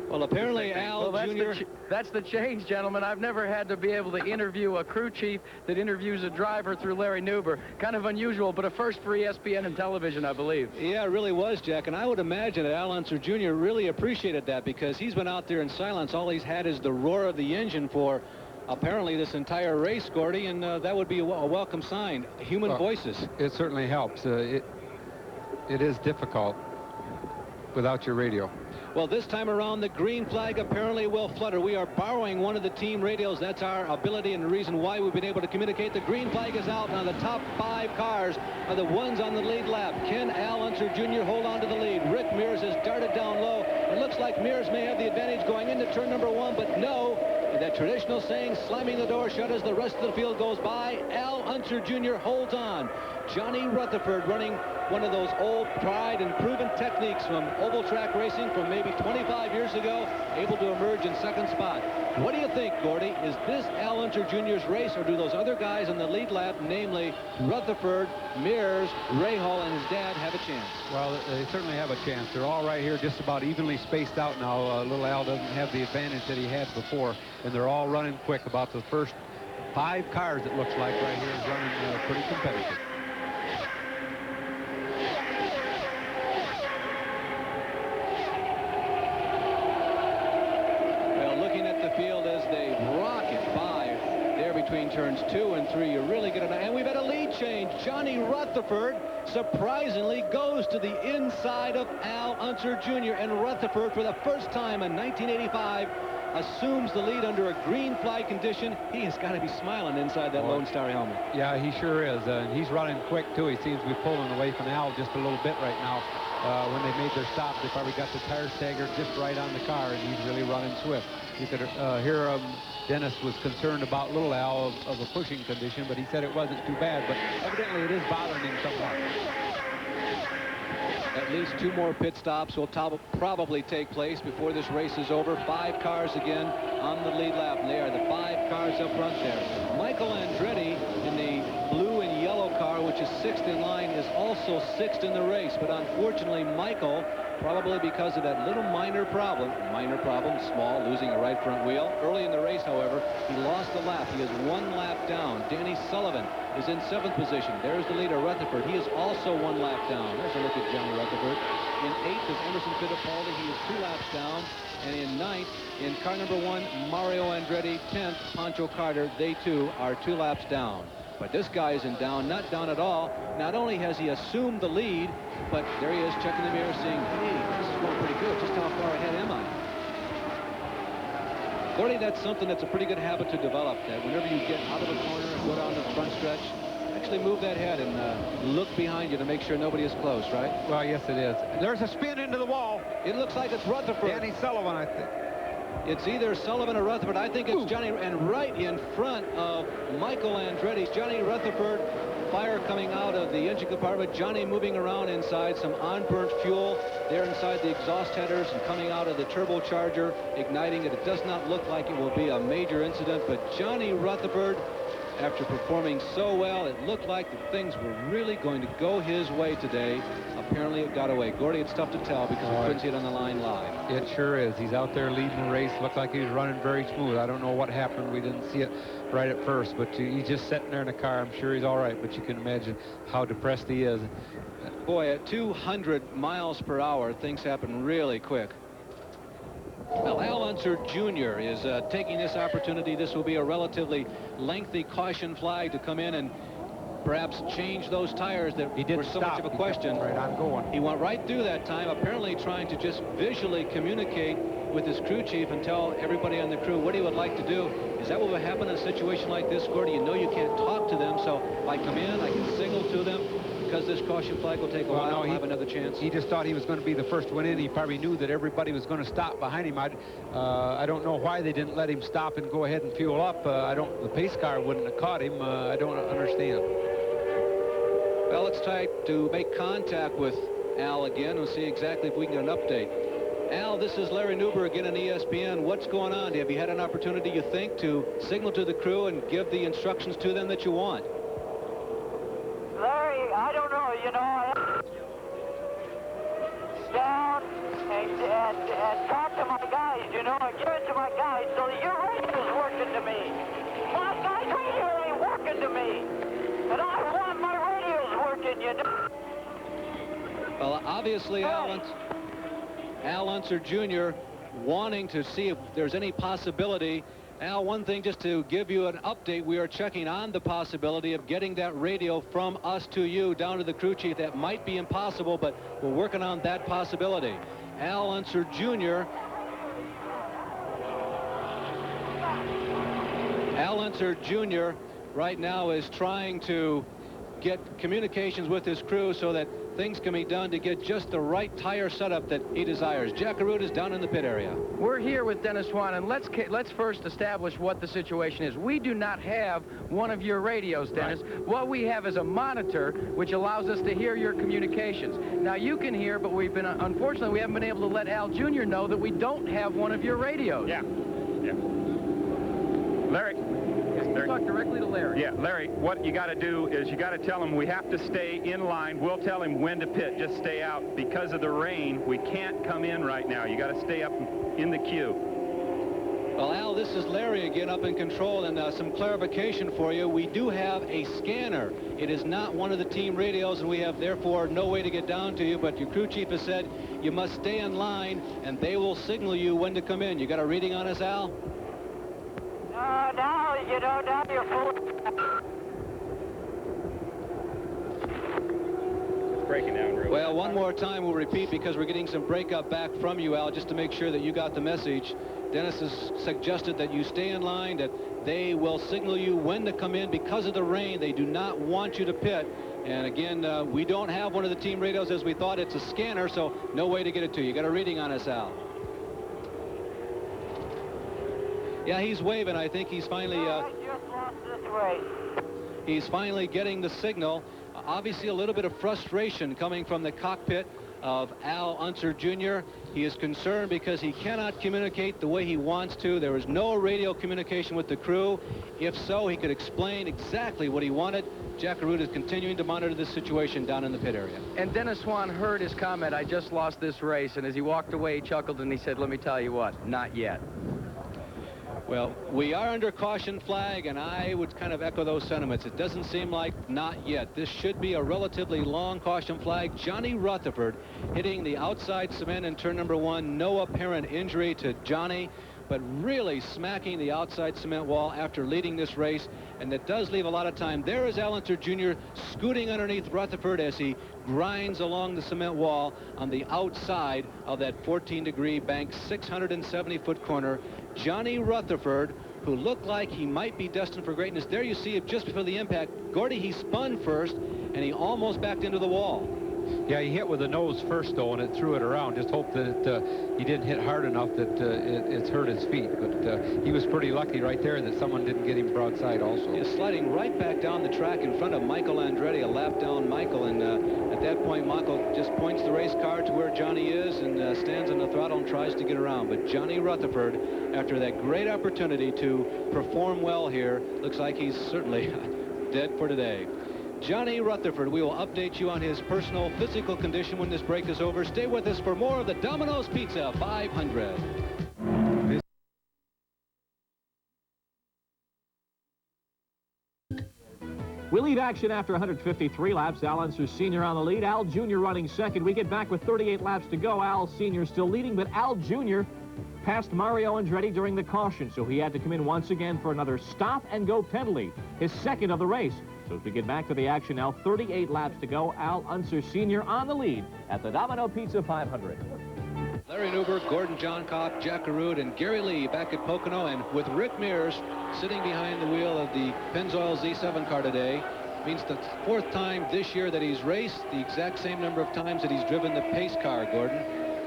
Well, apparently, Al Jr. That's the change, gentlemen. I've never had to be able to interview a crew chief that interviews a driver through Larry Nuber. Kind of unusual, but a first for ESPN and television, I believe. Yeah, it really was, Jack. And I would imagine that Al Unser Jr. really appreciated that, because he's been out there in silence. All he's had is the roar of the engine for apparently this entire race, Gordy, and that would be a welcome sign. Human voices. It certainly helps. It is difficult without your radio. Well, this time around, the green flag apparently will flutter. We are borrowing one of the team radios. That's our ability and the reason why we've been able to communicate. The green flag is out. Now, the top 5 cars are the ones on the lead lap. Can Al Unser Jr. hold on to the lead? Rick Mears has darted down low. It looks like Mears may have the advantage going into turn number 1, but no. That traditional saying, slamming the door shut as the rest of the field goes by. Al Unser Jr. holds on. Johnny Rutherford running one of those old tried and proven techniques from oval track racing from maybe 25 years ago, able to emerge in second spot. What do you think, Gordy? Is this Al Unser Jr.'s race, or do those other guys in the lead lap, namely Rutherford, Mears, Rahal, and his dad, have a chance? Well, they certainly have a chance. They're all right here, just about evenly spaced out now. Little Al doesn't have the advantage that he had before, and they're all running quick. About the first 5 cars, it looks like, right here is running pretty competitive. Between turns 2 and 3, you really get it. And we've had a lead change. Johnny Rutherford surprisingly goes to the inside of Al Unser Jr. And Rutherford, for the first time in 1985, assumes the lead under a green flag condition. He has got to be smiling inside that Lone Star helmet. Yeah, he sure is. And he's running quick, too. He seems to be pulling away from Al just a little bit right now. When they made their stop, they probably got the tire stagger just right on the car, and he's really running swift. You could hear Dennis was concerned about little Al of a pushing condition, but he said it wasn't too bad. But evidently it is bothering him somewhat. At least 2 more pit stops will probably take place before this race is over. 5 cars again on the lead lap, and they are the 5 cars up front there. Michael Andretti in the blue and yellow car, which is 6th in line, is also 6th in the race. But unfortunately, Michael, probably because of that little minor problem, small, losing a right front wheel. Early in the race, however, he lost the lap. He is 1 lap down. Danny Sullivan is in 7th position. There's the leader, Rutherford. He is also 1 lap down. There's a look at Johnny Rutherford. In 8th is Emerson Fittipaldi. He is 2 laps down. And in 9th, in car number 1, Mario Andretti. 10th, Pancho Carter. They, too, are 2 laps down. But this guy isn't down, not down at all. Not only has he assumed the lead, but there he is checking the mirror, saying, hey, this is going pretty good. Just how far ahead am I? Gordy, that's something that's a pretty good habit to develop, that whenever you get out of a corner and go down the front stretch, actually move that head and look behind you to make sure nobody is close, right? Well, yes, it is. There's a spin into the wall. It looks like it's Rutherford. Danny Sullivan, I think. It's either Sullivan or Rutherford. I think it's Johnny, and right in front of Michael Andretti, Johnny Rutherford. Fire coming out of the engine compartment. Johnny moving around inside, some unburnt fuel there inside the exhaust headers and coming out of the turbocharger, igniting it. It does not look like it will be a major incident, but Johnny Rutherford after performing so well, it looked like that things were really going to go his way today. Apparently it got away. Gordy, it's tough to tell because we couldn't see it on the line live. It sure is. He's out there leading the race. Looked like he was running very smooth. I don't know what happened. We didn't see it right at first, but he's just sitting there in the car. I'm sure he's all right, but you can imagine how depressed he is. Boy, at 200 miles per hour, things happen really quick. Well, Al Unser Jr. is taking this opportunity. This will be a relatively lengthy caution flag to come in and perhaps change those tires that were so much of a question. Right on going. He went right through that time, apparently trying to just visually communicate with his crew chief and tell everybody on the crew what he would like to do. Is that what would happen in a situation like this, Gordy? You know you can't talk to them, so if I come in, I can signal to them. Because this caution flag will take a while, he'll have another chance. He just thought he was going to be the first one in. He probably knew that everybody was going to stop behind him. I don't know why they didn't let him stop and go ahead and fuel up. The pace car wouldn't have caught him. I don't understand. Well, let's try to make contact with Al again and see exactly if we can get an update. Al, this is Larry Newber again on ESPN. What's going on? Have you had an opportunity, you think, to signal to the crew and give the instructions to them that you want? Larry, I don't know, you know, I down and talk to my guys, you know, and give it to my guys so that your radio's working to me. My guy's radio ain't working to me. And I want my radio's working, you know. Well, obviously, Al Unser Jr. wanting to see if there's any possibility. Al, one thing just to give you an update, we are checking on the possibility of getting that radio from us to you down to the crew chief. That might be impossible, but we're working on that possibility. Al Unser Jr. Al Unser Jr. right now is trying to get communications with his crew so that things can be done to get just the right tire setup that he desires. Jack Arute is down in the pit area. We're here with Dennis Swan, and let's first establish what the situation is. We do not have one of your radios, Dennis. Right. What we have is a monitor which allows us to hear your communications. Now you can hear, but unfortunately we haven't been able to let Al Jr. know that we don't have one of your radios. Yeah. Larry. Talk directly to Larry. Yeah, Larry, what you got to do is you got to tell him we have to stay in line. We'll tell him when to pit. Just stay out. Because of the rain, we can't come in right now. You got to stay up in the queue. Well, Al, this is Larry again up in control, and some clarification for you. We do have a scanner. It is not one of the team radios, and we have, therefore, no way to get down to you, but your crew chief has said you must stay in line, and they will signal you when to come in. You got a reading on us, Al? Now, you know, now you're full. Breaking down real well, one more time we'll repeat because we're getting some breakup back from you, Al, just to make sure that you got the message. Dennis has suggested that you stay in line, that they will signal you when to come in because of the rain. They do not want you to pit. And again, we don't have one of the team radios as we thought. It's a scanner, so no way to get it to you. You got a reading on us, Al? Yeah, he's waving. I think he's finally... I just lost this race. He's finally getting the signal. Obviously, a little bit of frustration coming from the cockpit of Al Unser Jr. He is concerned because he cannot communicate the way he wants to. There is no radio communication with the crew. If so, he could explain exactly what he wanted. Jack Arute is continuing to monitor this situation down in the pit area. And Dennis Swan heard his comment, I just lost this race, and as he walked away, he chuckled and he said, let me tell you what, not yet. Well, we are under caution flag, and I would kind of echo those sentiments. It doesn't seem like not yet. This should be a relatively long caution flag. Johnny Rutherford hitting the outside cement in turn number 1. No apparent injury to Johnny, but really smacking the outside cement wall after leading this race, and that does leave a lot of time. There is Al Unser Jr. scooting underneath Rutherford as he grinds along the cement wall on the outside of that 14-degree bank, 670-foot corner. Johnny Rutherford, who looked like he might be destined for greatness. There you see it just before the impact. Gordy, he spun first, and he almost backed into the wall. Yeah, he hit with the nose first, though, and it threw it around. Just hope that he didn't hit hard enough that it's hurt his feet. But he was pretty lucky right there that someone didn't get him broadside also. He is sliding right back down the track in front of Michael Andretti, a lap down Michael. And at that point, Michael just points the race car to where Johnny is and stands on the throttle and tries to get around. But Johnny Rutherford, after that great opportunity to perform well here, looks like he's certainly dead for today. Johnny Rutherford, we will update you on his personal physical condition when this break is over. Stay with us for more of the Domino's Pizza 500. We lead action after 153 laps. Al Unser Sr. on the lead. Al Jr. running second. We get back with 38 laps to go. Al Sr. still leading, but Al Jr. passed Mario Andretti during the caution, so he had to come in once again for another stop-and-go penalty, his second of the race. So as we get back to the action now, 38 laps to go. Al Unser Sr. on the lead at the Domino Pizza 500. Larry Newberg, Gordon Johncock, Jack Arud, and Gary Lee back at Pocono, and with Rick Mears sitting behind the wheel of the Pennzoil Z7 car today. Means the fourth time this year that he's raced, the exact same number of times that he's driven the pace car, Gordon.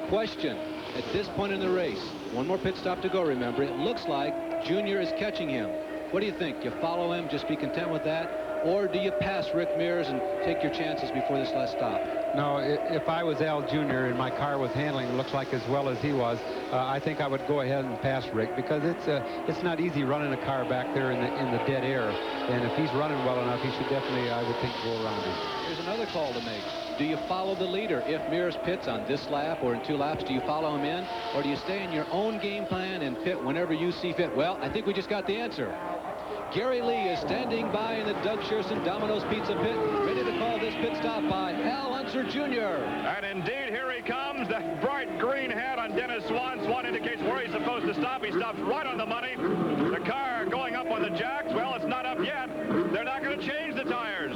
Question, at this point in the race, one more pit stop to go, remember, it looks like Junior is catching him. What do you think? You follow him, just be content with that? Or do you pass Rick Mears and take your chances before this last stop? No, if I was Al Jr. and my car was handling, looks like as well as he was, I think I would go ahead and pass Rick, because it's not easy running a car back there in the dead air. And if he's running well enough, he should definitely, I would think, go around him. Here's another call to make. Do you follow the leader? If Mears pits on this lap or in 2 laps, do you follow him in? Or do you stay in your own game plan and pit whenever you see fit? Well, I think we just got the answer. Gary Lee is standing by in the Doug Sherson Domino's Pizza pit, ready to call this pit stop by Al Unser Jr. And indeed, here he comes. The bright green hat on Dennis Swan. Swan indicates where he's supposed to stop. He stops right on the money. The car going up on the jacks. Well, it's not up yet. They're not going to change the tires.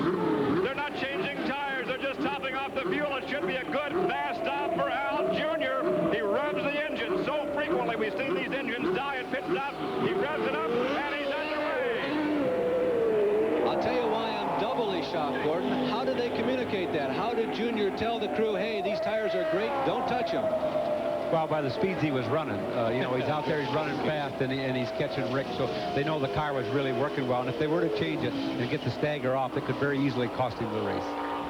They're not changing tires. They're just topping off the fuel. It should be a good, fast stop for Al Jr. He revs the engine. So frequently we've seen these engines die at pit stops. He revs it up, and he's underway. I'll tell you why I'm doubly shocked, Gordon. How did they communicate that? How did Junior tell the crew, hey, these tires are great, don't touch them? Well, by the speeds he was running. You know, he's out there, he's running fast, and he's catching Rick, so they know the car was really working well. And if they were to change it and get the stagger off, it could very easily cost him the race.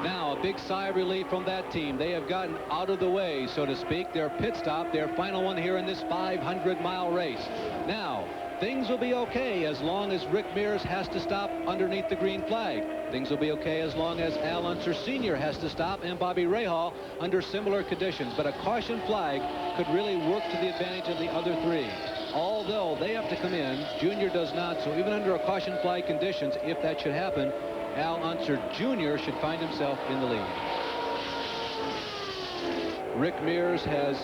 Now, a big sigh of relief from that team. They have gotten out of the way, so to speak. Their pit stop, their final one here in this 500-mile race. Now, things will be okay as long as Rick Mears has to stop underneath the green flag. Things will be okay as long as Al Unser Sr. has to stop and Bobby Rahal under similar conditions. But a caution flag could really work to the advantage of the other 3. Although they have to come in, Junior does not. So even under a caution flag conditions, if that should happen, Al Unser Jr. should find himself in the lead. Rick Mears has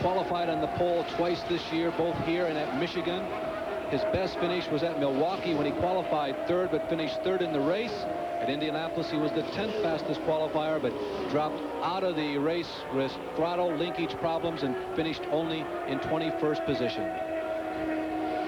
qualified on the pole twice this year, both here and at Michigan. His best finish was at Milwaukee when he qualified 3rd, but finished 3rd in the race. At Indianapolis, he was the 10th fastest qualifier, but dropped out of the race with throttle linkage problems and finished only in 21st position.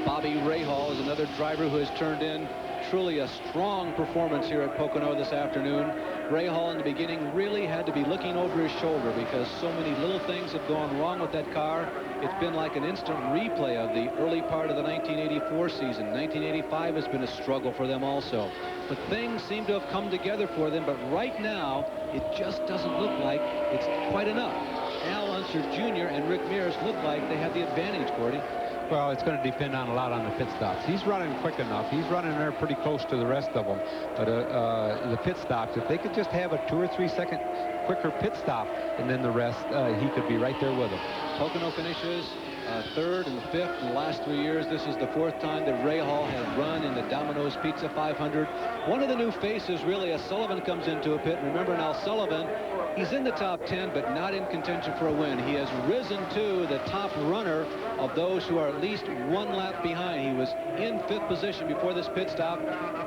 Bobby Rahal is another driver who has turned in truly a strong performance here at Pocono this afternoon. Rahal in the beginning really had to be looking over his shoulder because so many little things have gone wrong with that car. It's been like an instant replay of the early part of the 1984 season. 1985 has been a struggle for them also. But things seem to have come together for them, but right now it just doesn't look like it's quite enough. Al Unser Jr. and Rick Mears look like they have the advantage, Gordy. Well, it's going to depend on a lot on the pit stops. He's running quick enough. He's running there pretty close to the rest of them. But the pit stops, if they could just have a 2 or 3 second quicker pit stop and then the rest, he could be right there with them. Pocono finishes 3rd and 5th in the last 3 years. This is the 4th time that Rahal has run in the Domino's Pizza 500. One of the new faces, really, as Sullivan comes into a pit. Remember now, Sullivan, he's in the top 10, but not in contention for a win. He has risen to the top runner of those who are at least 1 lap behind. He was in 5th position before this pit stop.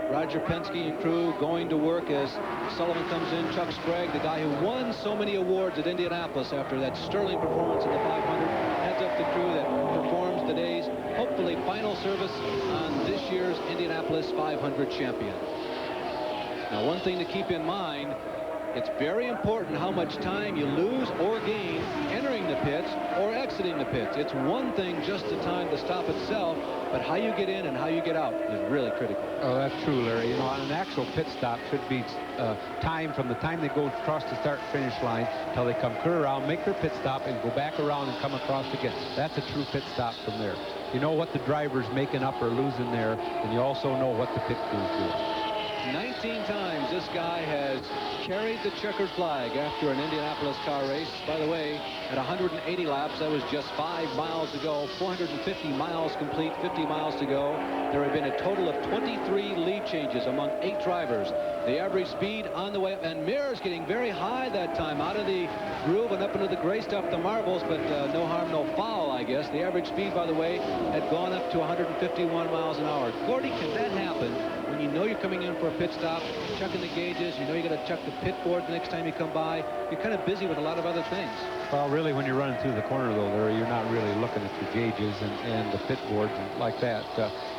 Roger Penske and crew going to work as Sullivan comes in. Chuck Sprague, the guy who won so many awards at Indianapolis after that sterling performance in the 500, heads up the crew that performs today's, hopefully, final service on this year's Indianapolis 500 champion. Now, one thing to keep in mind, It's very important how much time you lose or gain entering the pits or exiting the pits. It's one thing just the time to stop itself, but how you get in and how you get out is really critical. Oh, that's true, Larry. You know, an actual pit stop should be time from the time they go across the start-finish line till they come clear around, make their pit stop, and go back around and come across again. That's a true pit stop from there. You know what the driver's making up or losing there, and you also know what the pit crew's doing. 19 times this guy has carried the checkered flag after an Indianapolis car race. By the way, at 180 laps, that was just 5 miles to go, 450 miles complete, 50 miles to go. There have been a total of 23 lead changes among 8 drivers. The average speed on the way up, and Mears getting very high that time, out of the groove and up into the gray stuff, the marbles, but no harm, no foul, I guess. The average speed, by the way, had gone up to 151 miles an hour. Gordy, can that happen when you know you're coming in for a pit stop, chucking the gauges, you know you got to chuck the pit board the next time you come by? You're kind of busy with a lot of other things. Well, really, when you're running through the corner, though, Larry, you're not really looking at your gauges and the pit boards and like that.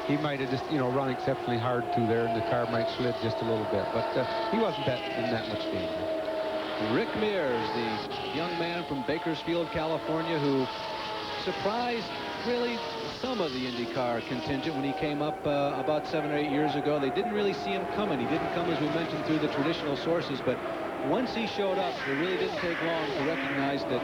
He might have just, you know, run exceptionally hard through there, and the car might slid just a little bit. But he wasn't in that much danger. Rick Mears, the young man from Bakersfield, California, who surprised really some of the IndyCar contingent when he came up about 7 or 8 years ago. They didn't really see him coming. He didn't come, as we mentioned, through the traditional sources, but once he showed up, it really didn't take long to recognize that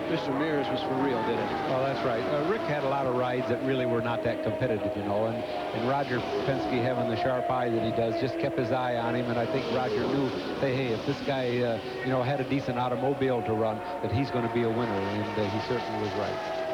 Mr. Mears was for real, did it? Well, that's right. Rick had a lot of rides that really were not that competitive, you know, and Roger Penske, having the sharp eye that he does, just kept his eye on him, and I think Roger knew, hey, if this guy, you know, had a decent automobile to run, that he's going to be a winner, and he certainly was right.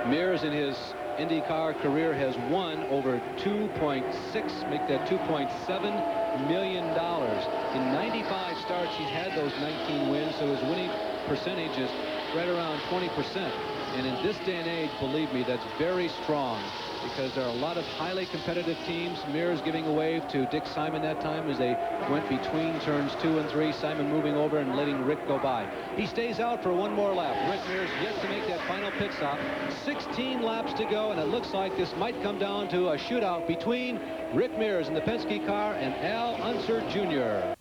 Mears in his IndyCar career has won over 2.6, make that $2.7 million. In 95 starts, he's had those 19 wins, so his winning percentage is right around 20%. And in this day and age, believe me, that's very strong, because there are a lot of highly competitive teams. Mears giving a wave to Dick Simon that time as they went between turns 2 and 3. Simon moving over and letting Rick go by. He stays out for one more lap. Rick Mears yet to make that final pit stop. 16 laps to go, and it looks like this might come down to a shootout between Rick Mears in the Penske car and Al Unser Jr.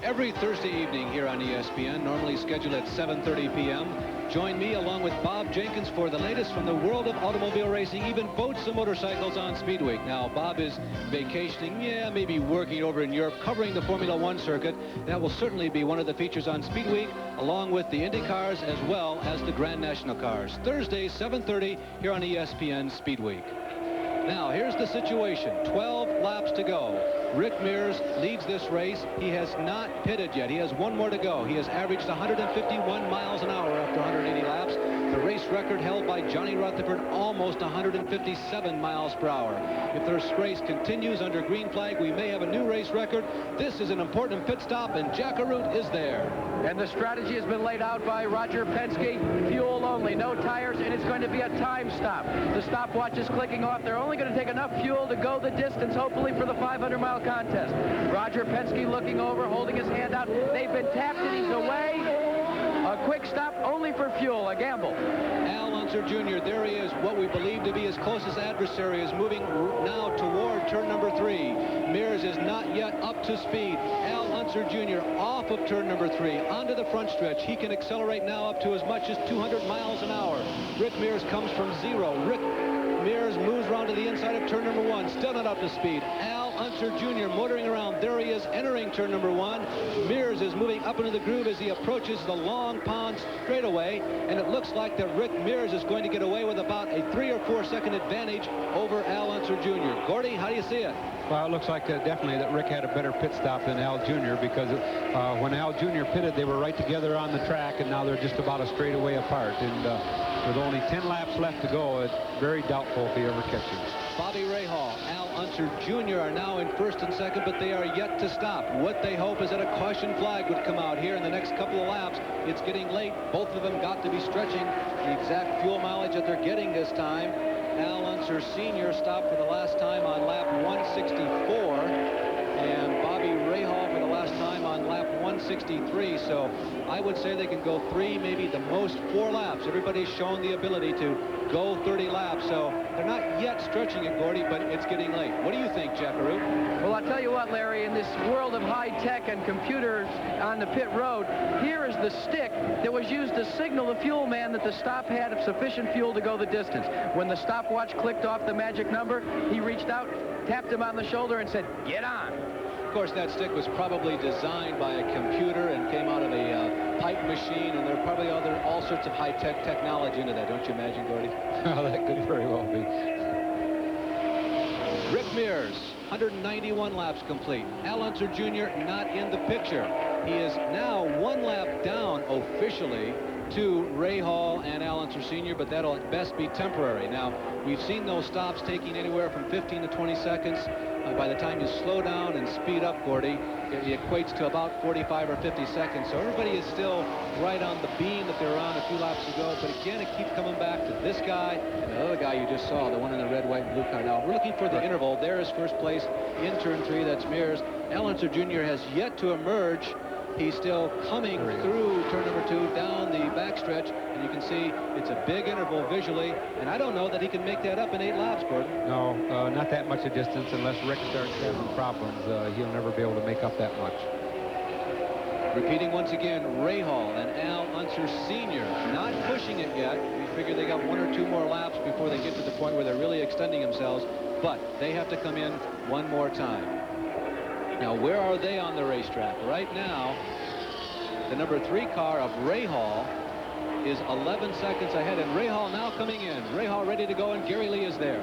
Every Thursday evening here on ESPN, normally scheduled at 7:30 p.m., join me along with Bob Jenkins for the latest from the world of automobile racing, even boats and motorcycles on Speed Week. Now, Bob is vacationing, maybe working over in Europe, covering the Formula One circuit. That will certainly be one of the features on Speed Week, along with the Indy cars as well as the Grand National cars. Thursday, 7:30 here on ESPN Speed Week. Now, here's the situation. 12 laps to go. Rick Mears leads this race. He has not pitted yet. He has one more to go. He has averaged 151 miles an hour after 180 laps. The race record held by Johnny Rutherford, almost 157 miles per hour. If this race continues under green flag, we may have a new race record. This is an important pit stop, and Jack Arute is there. And the strategy has been laid out by Roger Penske. Fuel only, no tires, and it's going to be a time stop. The stopwatch is clicking off. They're only going to take enough fuel to go the distance, hopefully, for the 500-mile contest. Roger Penske looking over, holding his hand out. They've been tapped, and he's away. A quick stop only for fuel, a gamble. Al Unser Jr., there he is, what we believe to be his closest adversary, is moving now toward turn number 3. Mears is not yet up to speed. Al Unser Jr. off of turn number 3, onto the front stretch. He can accelerate now up to as much as 200 miles an hour. Rick Mears comes from 0. Rick Mears moves around to the inside of turn number 1, still not up to speed. Al Unser Jr. motoring around. There he is, entering turn number 1. Mears is moving up into the groove as he approaches the Long Pond straightaway, and it looks like that Rick Mears is going to get away with about a 3 or 4 second advantage over Al Unser Jr. Gordy, how do you see it? Well, it looks like definitely that Rick had a better pit stop than Al Jr. because when Al Jr. pitted, they were right together on the track, and now they're just about a straightaway apart. And with only 10 laps left to go, it's very doubtful if he ever catches him. Bobby Rahal, Al Unser Jr. are now in first and second, but they are yet to stop. What they hope is that a caution flag would come out here in the next couple of laps. It's getting late. Both of them got to be stretching the exact fuel mileage that they're getting this time. Al Unser Sr. stopped for the last time on lap 164. and Bobby Rahal for the last time on lap 163. So I would say they can go 3, maybe the most 4 laps. Everybody's shown the ability to go 30 laps. So they're not yet stretching it, Gordy, but it's getting late. What do you think, Jackaroo? Well, I'll tell you what, Larry, in this world of high tech and computers on the pit road, here is the stick that was used to signal the fuel man that the stop had sufficient fuel to go the distance. When the stopwatch clicked off the magic number, he reached out, tapped him on the shoulder, and said, "Get on." Of course, that stick was probably designed by a computer and came out of a pipe machine, and there are probably all sorts of high-tech technology into that, don't you imagine, Gordy? Oh, that could very well be. Rick Mears, 191 laps complete. Al Unser Jr. not in the picture. He is now 1 lap down officially to Ray Hall and Al Unser Sr., but that'll at best be temporary. Now, we've seen those stops taking anywhere from 15 to 20 seconds. By the time you slow down and speed up, Gordy, it equates to about 45 or 50 seconds. So everybody is still right on the beam that they were on a few laps ago. But again, it keeps coming back to this guy and the other guy you just saw, the one in the red, white, and blue car. Now, we're looking for the interval. There is first place in turn 3. That's Mears. Al Unser Jr. has yet to emerge. He's still coming through turn number 2 down the backstretch, and you can see it's a big interval visually, and I don't know that he can make that up in 8 laps, Gordon. No, not that much a distance unless Rick starts having problems. He'll never be able to make up that much. Repeating once again, Ray Hall and Al Unser Sr. not pushing it yet. We figure they got 1 or 2 more laps before they get to the point where they're really extending themselves, but they have to come in one more time. Now, where are they on the racetrack? Right now, the number 3 car of Ray Hall is 11 seconds ahead, and Ray Hall now coming in. Ray Hall ready to go, and Gary Lee is there.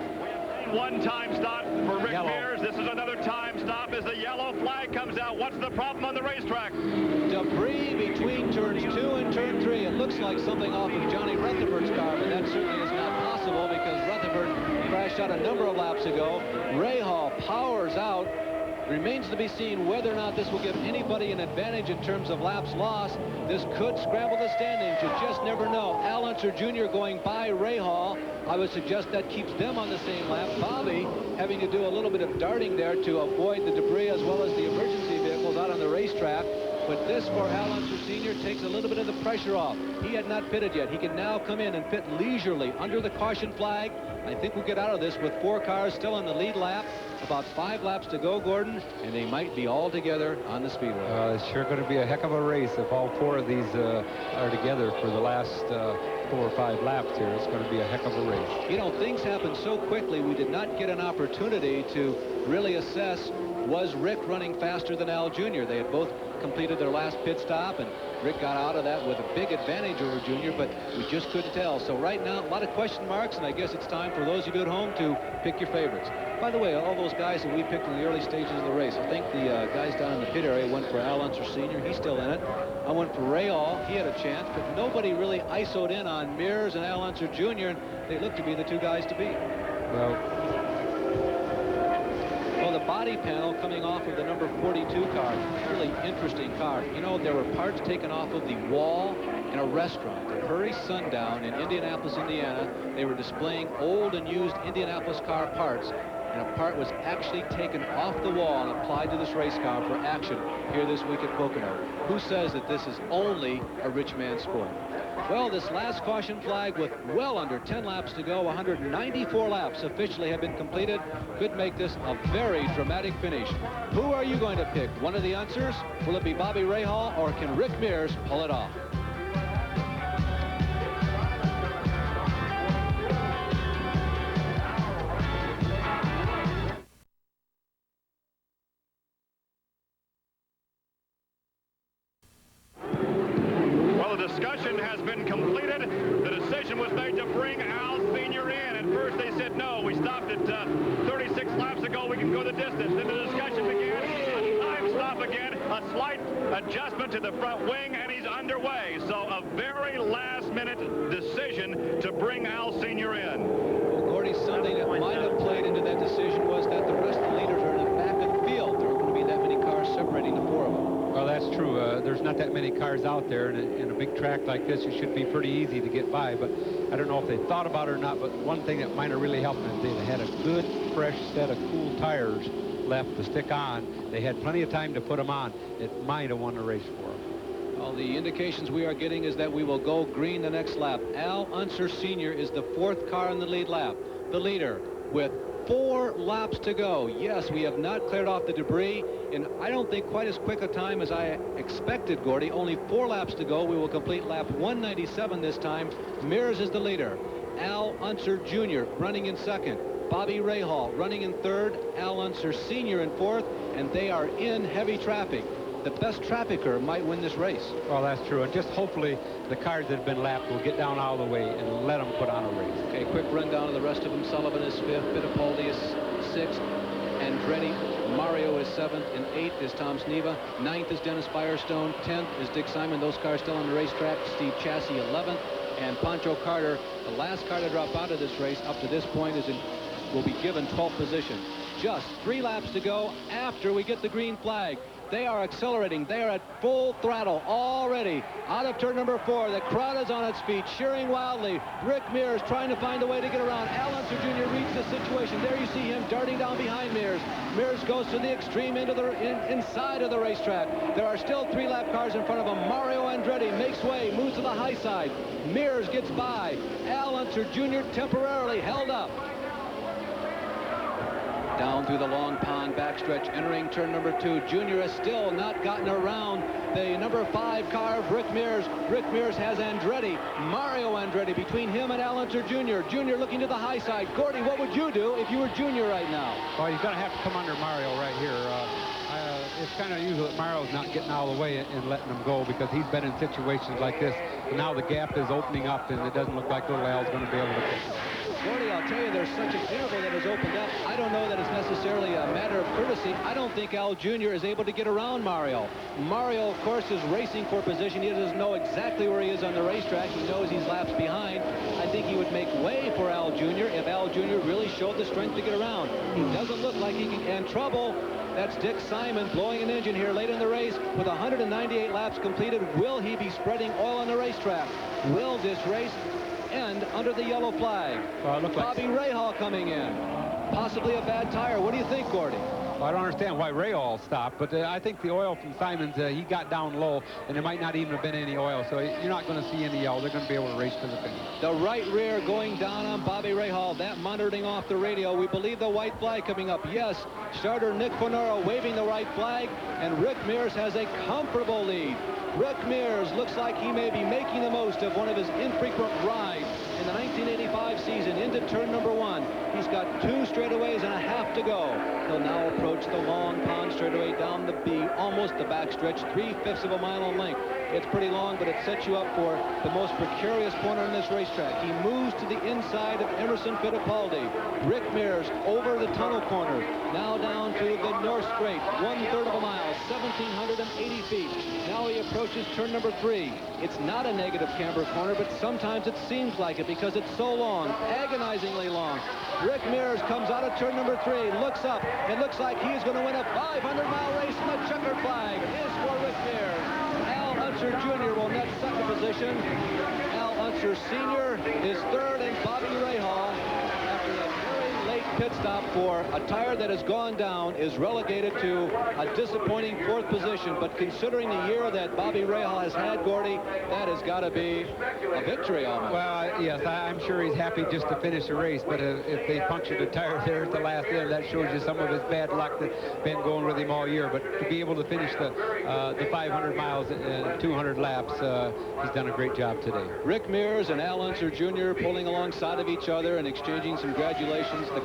One time stop for Rick Mears. This is another time stop as the yellow flag comes out. What's the problem on the racetrack? Debris between turns 2 and turn 3. It looks like something off of Johnny Rutherford's car, but that certainly is not possible because Rutherford crashed out a number of laps ago. Ray Hall powers out. Remains to be seen whether or not this will give anybody an advantage in terms of laps lost. This could scramble the standings. You just never know. Al Unser Jr. going by Ray Hall. I would suggest that keeps them on the same lap. Bobby having to do a little bit of darting there to avoid the debris as well as the emergency vehicles out on the racetrack. But this, for Al Unser Sr., takes a little bit of the pressure off. He had not pitted yet. He can now come in and pit leisurely under the caution flag. I think we'll get out of this with 4 cars still on the lead lap. About 5 laps to go, Gordon, and they might be all together on the speedway. It's sure going to be a heck of a race if all 4 of these are together for the last 4 or 5 laps here. It's going to be a heck of a race. You know, things happen so quickly, we did not get an opportunity to really assess, was Rick running faster than Al Jr.? They had both completed their last pit stop, and Rick got out of that with a big advantage over Jr., but we just couldn't tell. So right now, a lot of question marks, and I guess it's time for those of you at home to pick your favorites. By the way, all those guys that we picked in the early stages of the race, I think the guys down in the pit area went for Al Unser Sr. He's still in it. I went for Ray Hall. He had a chance, but nobody really ISO'd in on Mears and Al Unser Jr., and they look to be the 2 guys to beat. Well, the body panel coming off of the number 42 car, really interesting car. You know, there were parts taken off of the wall in a restaurant at Hurry Sundown in Indianapolis, Indiana. They were displaying old and used Indianapolis car parts, and a part was actually taken off the wall and applied to this race car for action here this week at Pocono. Who says that this is only a rich man's sport? Well, this last caution flag with well under 10 laps to go, 194 laps officially have been completed, could make this a very dramatic finish. Who are you going to pick? One of the Unsers? Will it be Bobby Rahal, or can Rick Mears pull it off? Discussion has been completed. The decision was made to bring Al Sr. in. At first they said no. We stopped at 36 laps ago. We can go the distance. Then the discussion began. A time stop again. A slight adjustment to the front wing, and he's underway. So a very last-minute decision to bring Al Sr. in. Well, Gordy, something that might have played into that decision was that the rest of the leaders are in the back of the field. There are going to be that many cars separating the 4 of them. Well, that's true. There's not that many cars out there, and in a big track like this, it should be pretty easy to get by. But I don't know if they thought about it or not, but one thing that might have really helped them is they had a good, fresh set of cool tires left to stick on. They had plenty of time to put them on. It might have won the race for them. Well, the indications we are getting is that we will go green the next lap. Al Unser Sr. is the 4th car in the lead lap. The leader with 4 laps to go. Yes, we have not cleared off the debris, and I don't think quite as quick a time as I expected, Gordy. Only 4 laps to go. We will complete lap 197 this time. Mears is the leader. Al Unser Jr. running in 2nd. Bobby Rahal running in 3rd. Al Unser Sr. in 4th, and they are in heavy traffic. The best trafficker might win this race. Well, that's true, and just hopefully the cars that have been lapped will get down out of the way and let them put on a race. Okay, quick rundown of the rest of them. Sullivan is 5th, Fittipaldi is 6th, Andretti, Mario is 7th, and 8th is Tom Sneva. 9th is Dennis Firestone, 10th is Dick Simon. Those cars still on the racetrack. Steve Chassis 11th, and Pancho Carter, the last car to drop out of this race up to this point, will be given 12th position. Just 3 laps to go after we get the green flag. They are accelerating. They are at full throttle already. Out of turn number 4, the crowd is on its feet, cheering wildly. Rick Mears trying to find a way to get around. Al Unser Jr. reads the situation. There you see him darting down behind Mears. Mears goes to the extreme end of inside of the racetrack. There are still 3 lap cars in front of him. Mario Andretti makes way, moves to the high side. Mears gets by. Al Unser Jr. temporarily held up. Down through the long pond backstretch, entering turn number 2. Junior has still not gotten around the number 5 car of Rick Mears. Rick Mears has Andretti, Mario Andretti, between him and Al Unser Jr. Junior looking to the high side. Gordy, what would you do if you were Junior right now? Well, you're going to have to come under Mario right here. It's kind of usual that Mario's not getting out of the way and letting him go because he's been in situations like this. And now the gap is opening up, and it doesn't look like little Al's going to be able to catch him. Gordy, I'll tell you, there's such an interval that has opened up. I don't know that it's necessarily a matter of courtesy. I don't think Al Jr. is able to get around Mario. Mario, of course, is racing for position. He doesn't know exactly where he is on the racetrack. He knows he's laps behind. I think he would make way for Al Jr. if Al Jr. really showed the strength to get around. He doesn't look like he can get in trouble. That's Dick Simon blowing an engine here late in the race with 198 laps completed. Will he be spreading oil on the racetrack? Will this race end under the yellow flag? Bobby Rahal coming in. Possibly a bad tire. What do you think, Gordy? Well, I don't understand why Rahal stopped, but I think the oil from Simon's, he got down low, and there might not even have been any oil, so you're not going to see any yellow. They're going to be able to race to the finish. The right rear going down on Bobby Rahal. That monitoring off the radio. We believe the white flag coming up. Yes, starter Nick Bonoro waving the right flag, and Rick Mears has a comfortable lead. Rick Mears looks like he may be making the most of one of his infrequent rides in the 1985 season into turn number 1. He's got 2 straightaways and a half to go. He'll now approach the long pond straightaway down the B, almost the backstretch, 3/5 of a mile in length. It's pretty long, but it sets you up for the most precarious corner in this racetrack. He moves to the inside of Emerson Fittipaldi. Rick Mears over the tunnel corner, now down to the north straight, 1/3 of a mile, 1,780 feet. Now he approaches turn number 3. It's not a negative camber corner, but sometimes it seems like it because it's so long, agonizingly long. Rick Mears comes out of turn number 3, looks up. It looks like he's going to win a 500-mile race, and the checkered flag is for Rick Mears. Al Unser Jr. will net 2nd position. Al Unser Sr. is 3rd, and Bobby Rahal, after a very late pit stop for a tire that has gone down, is relegated to a disappointing 4th position. But considering the year that Bobby Rahal has had, Gordy, that has got to be a victory almost. Well, yes, I'm sure he's happy just to finish the race, but if they punctured a tire there at the last end, that shows you some of his bad luck that's been going with him all year. But to be able to finish the 500 miles and 200 laps, he's done a great job today. Rick Mears and Al Unser Jr. pulling alongside of each other and exchanging some congratulations. The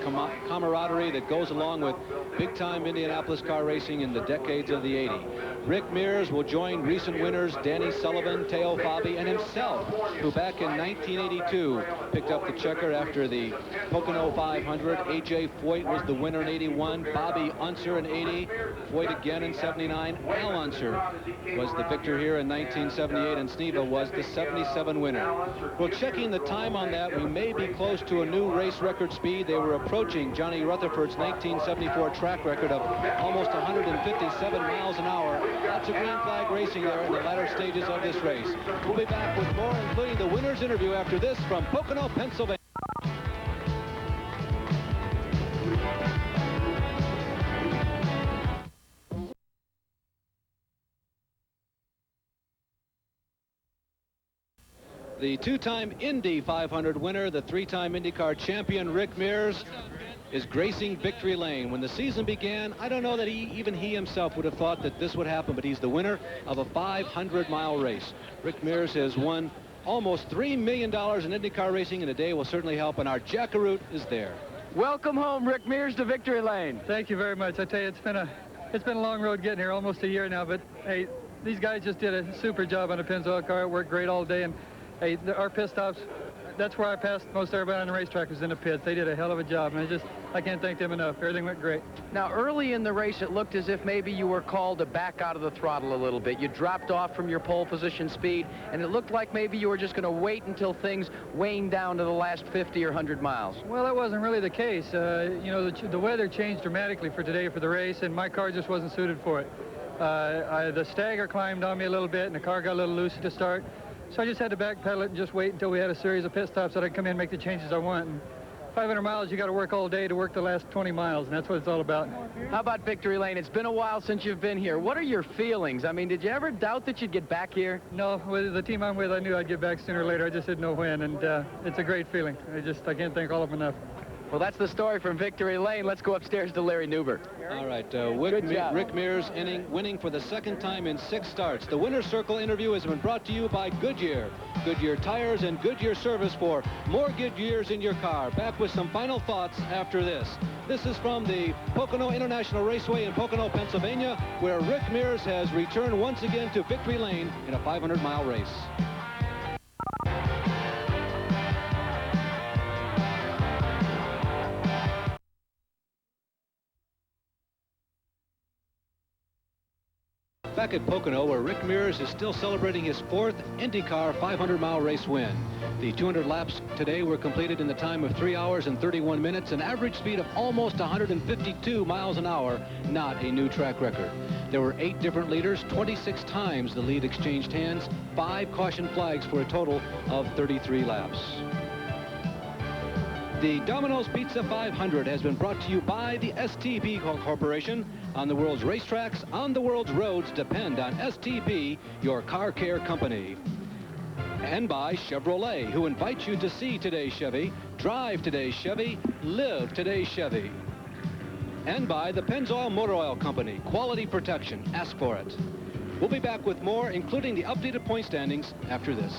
camaraderie that goes along with big-time Indianapolis car racing in the decades of the 80s. Rick Mears will join recent winners Danny Sullivan, Teo Fabi, and himself, who back in 1982 picked up the checker after the Pocono 500. A.J. Foyt was the winner in 81. Bobby Unser in 80. Foyt again in 79. Al Unser was the victor here in 1978, and Sneva was the 77 winner. Well, checking the time on that, we may be close to a new race record speed. They were approaching Johnny Rutherford's 1974 track record of almost 157 miles an hour. Lots of green flag racing there in the latter stages of this race. We'll be back with more, including the winner's interview after this from Pocono, Pennsylvania. The two-time Indy 500 winner, the three-time IndyCar champion, Rick Mears, is gracing victory lane. When the season began, I don't know that even he himself would have thought that this would happen, but he's the winner of a 500-mile race. Rick Mears has won almost $3 million in IndyCar racing, and today will certainly help, and our Jackaroot is there. Welcome home, Rick Mears, to victory lane. Thank you very much. I tell you, it's been a long road getting here, almost a year now, but hey, these guys just did a super job on the Pennzoil car. It worked great all day, and hey, our pit stops, that's where I passed most everybody on the racetrack was in the pits. They did a hell of a job, and I can't thank them enough. Everything went great. Now, early in the race, it looked as if maybe you were called to back out of the throttle a little bit. You dropped off from your pole position speed, and it looked like maybe you were just going to wait until things waned down to the last 50 or 100 miles. Well, that wasn't really the case. You know, the weather changed dramatically for today for the race, and my car just wasn't suited for it. The stagger climbed on me a little bit, and the car got a little loose to start. So I just had to backpedal it and just wait until we had a series of pit stops that I'd come in and make the changes I want. And 500 miles, you got to work all day to work the last 20 miles, and that's what it's all about. How about victory lane? It's been a while since you've been here. What are your feelings? I mean, did you ever doubt that you'd get back here? No, with the team I'm with, I knew I'd get back sooner or later. I just didn't know when, and it's a great feeling. I can't thank all of them enough. Well, that's the story from victory lane. Let's go upstairs to Larry Newber. All right, Rick Mears winning for the second time in 6 starts. The winner's circle interview has been brought to you by Goodyear. Goodyear tires and Goodyear service for more good years in your car. Back with some final thoughts after this. This is from the Pocono International Raceway in Pocono, Pennsylvania, where Rick Mears has returned once again to victory lane in a 500-mile race. Back at Pocono, where Rick Mears is still celebrating his 4th IndyCar 500-mile race win. The 200 laps today were completed in the time of 3 hours and 31 minutes, an average speed of almost 152 miles an hour, not a new track record. There were 8 different leaders, 26 times the lead exchanged hands, 5 caution flags for a total of 33 laps. The Domino's Pizza 500 has been brought to you by the STP Corporation. On the world's racetracks, on the world's roads, depend on STP, your car care company. And by Chevrolet, who invites you to see today's Chevy, drive today's Chevy, live today's Chevy. And by the Pennzoil Motor Oil Company, quality protection, ask for it. We'll be back with more, including the updated point standings, after this.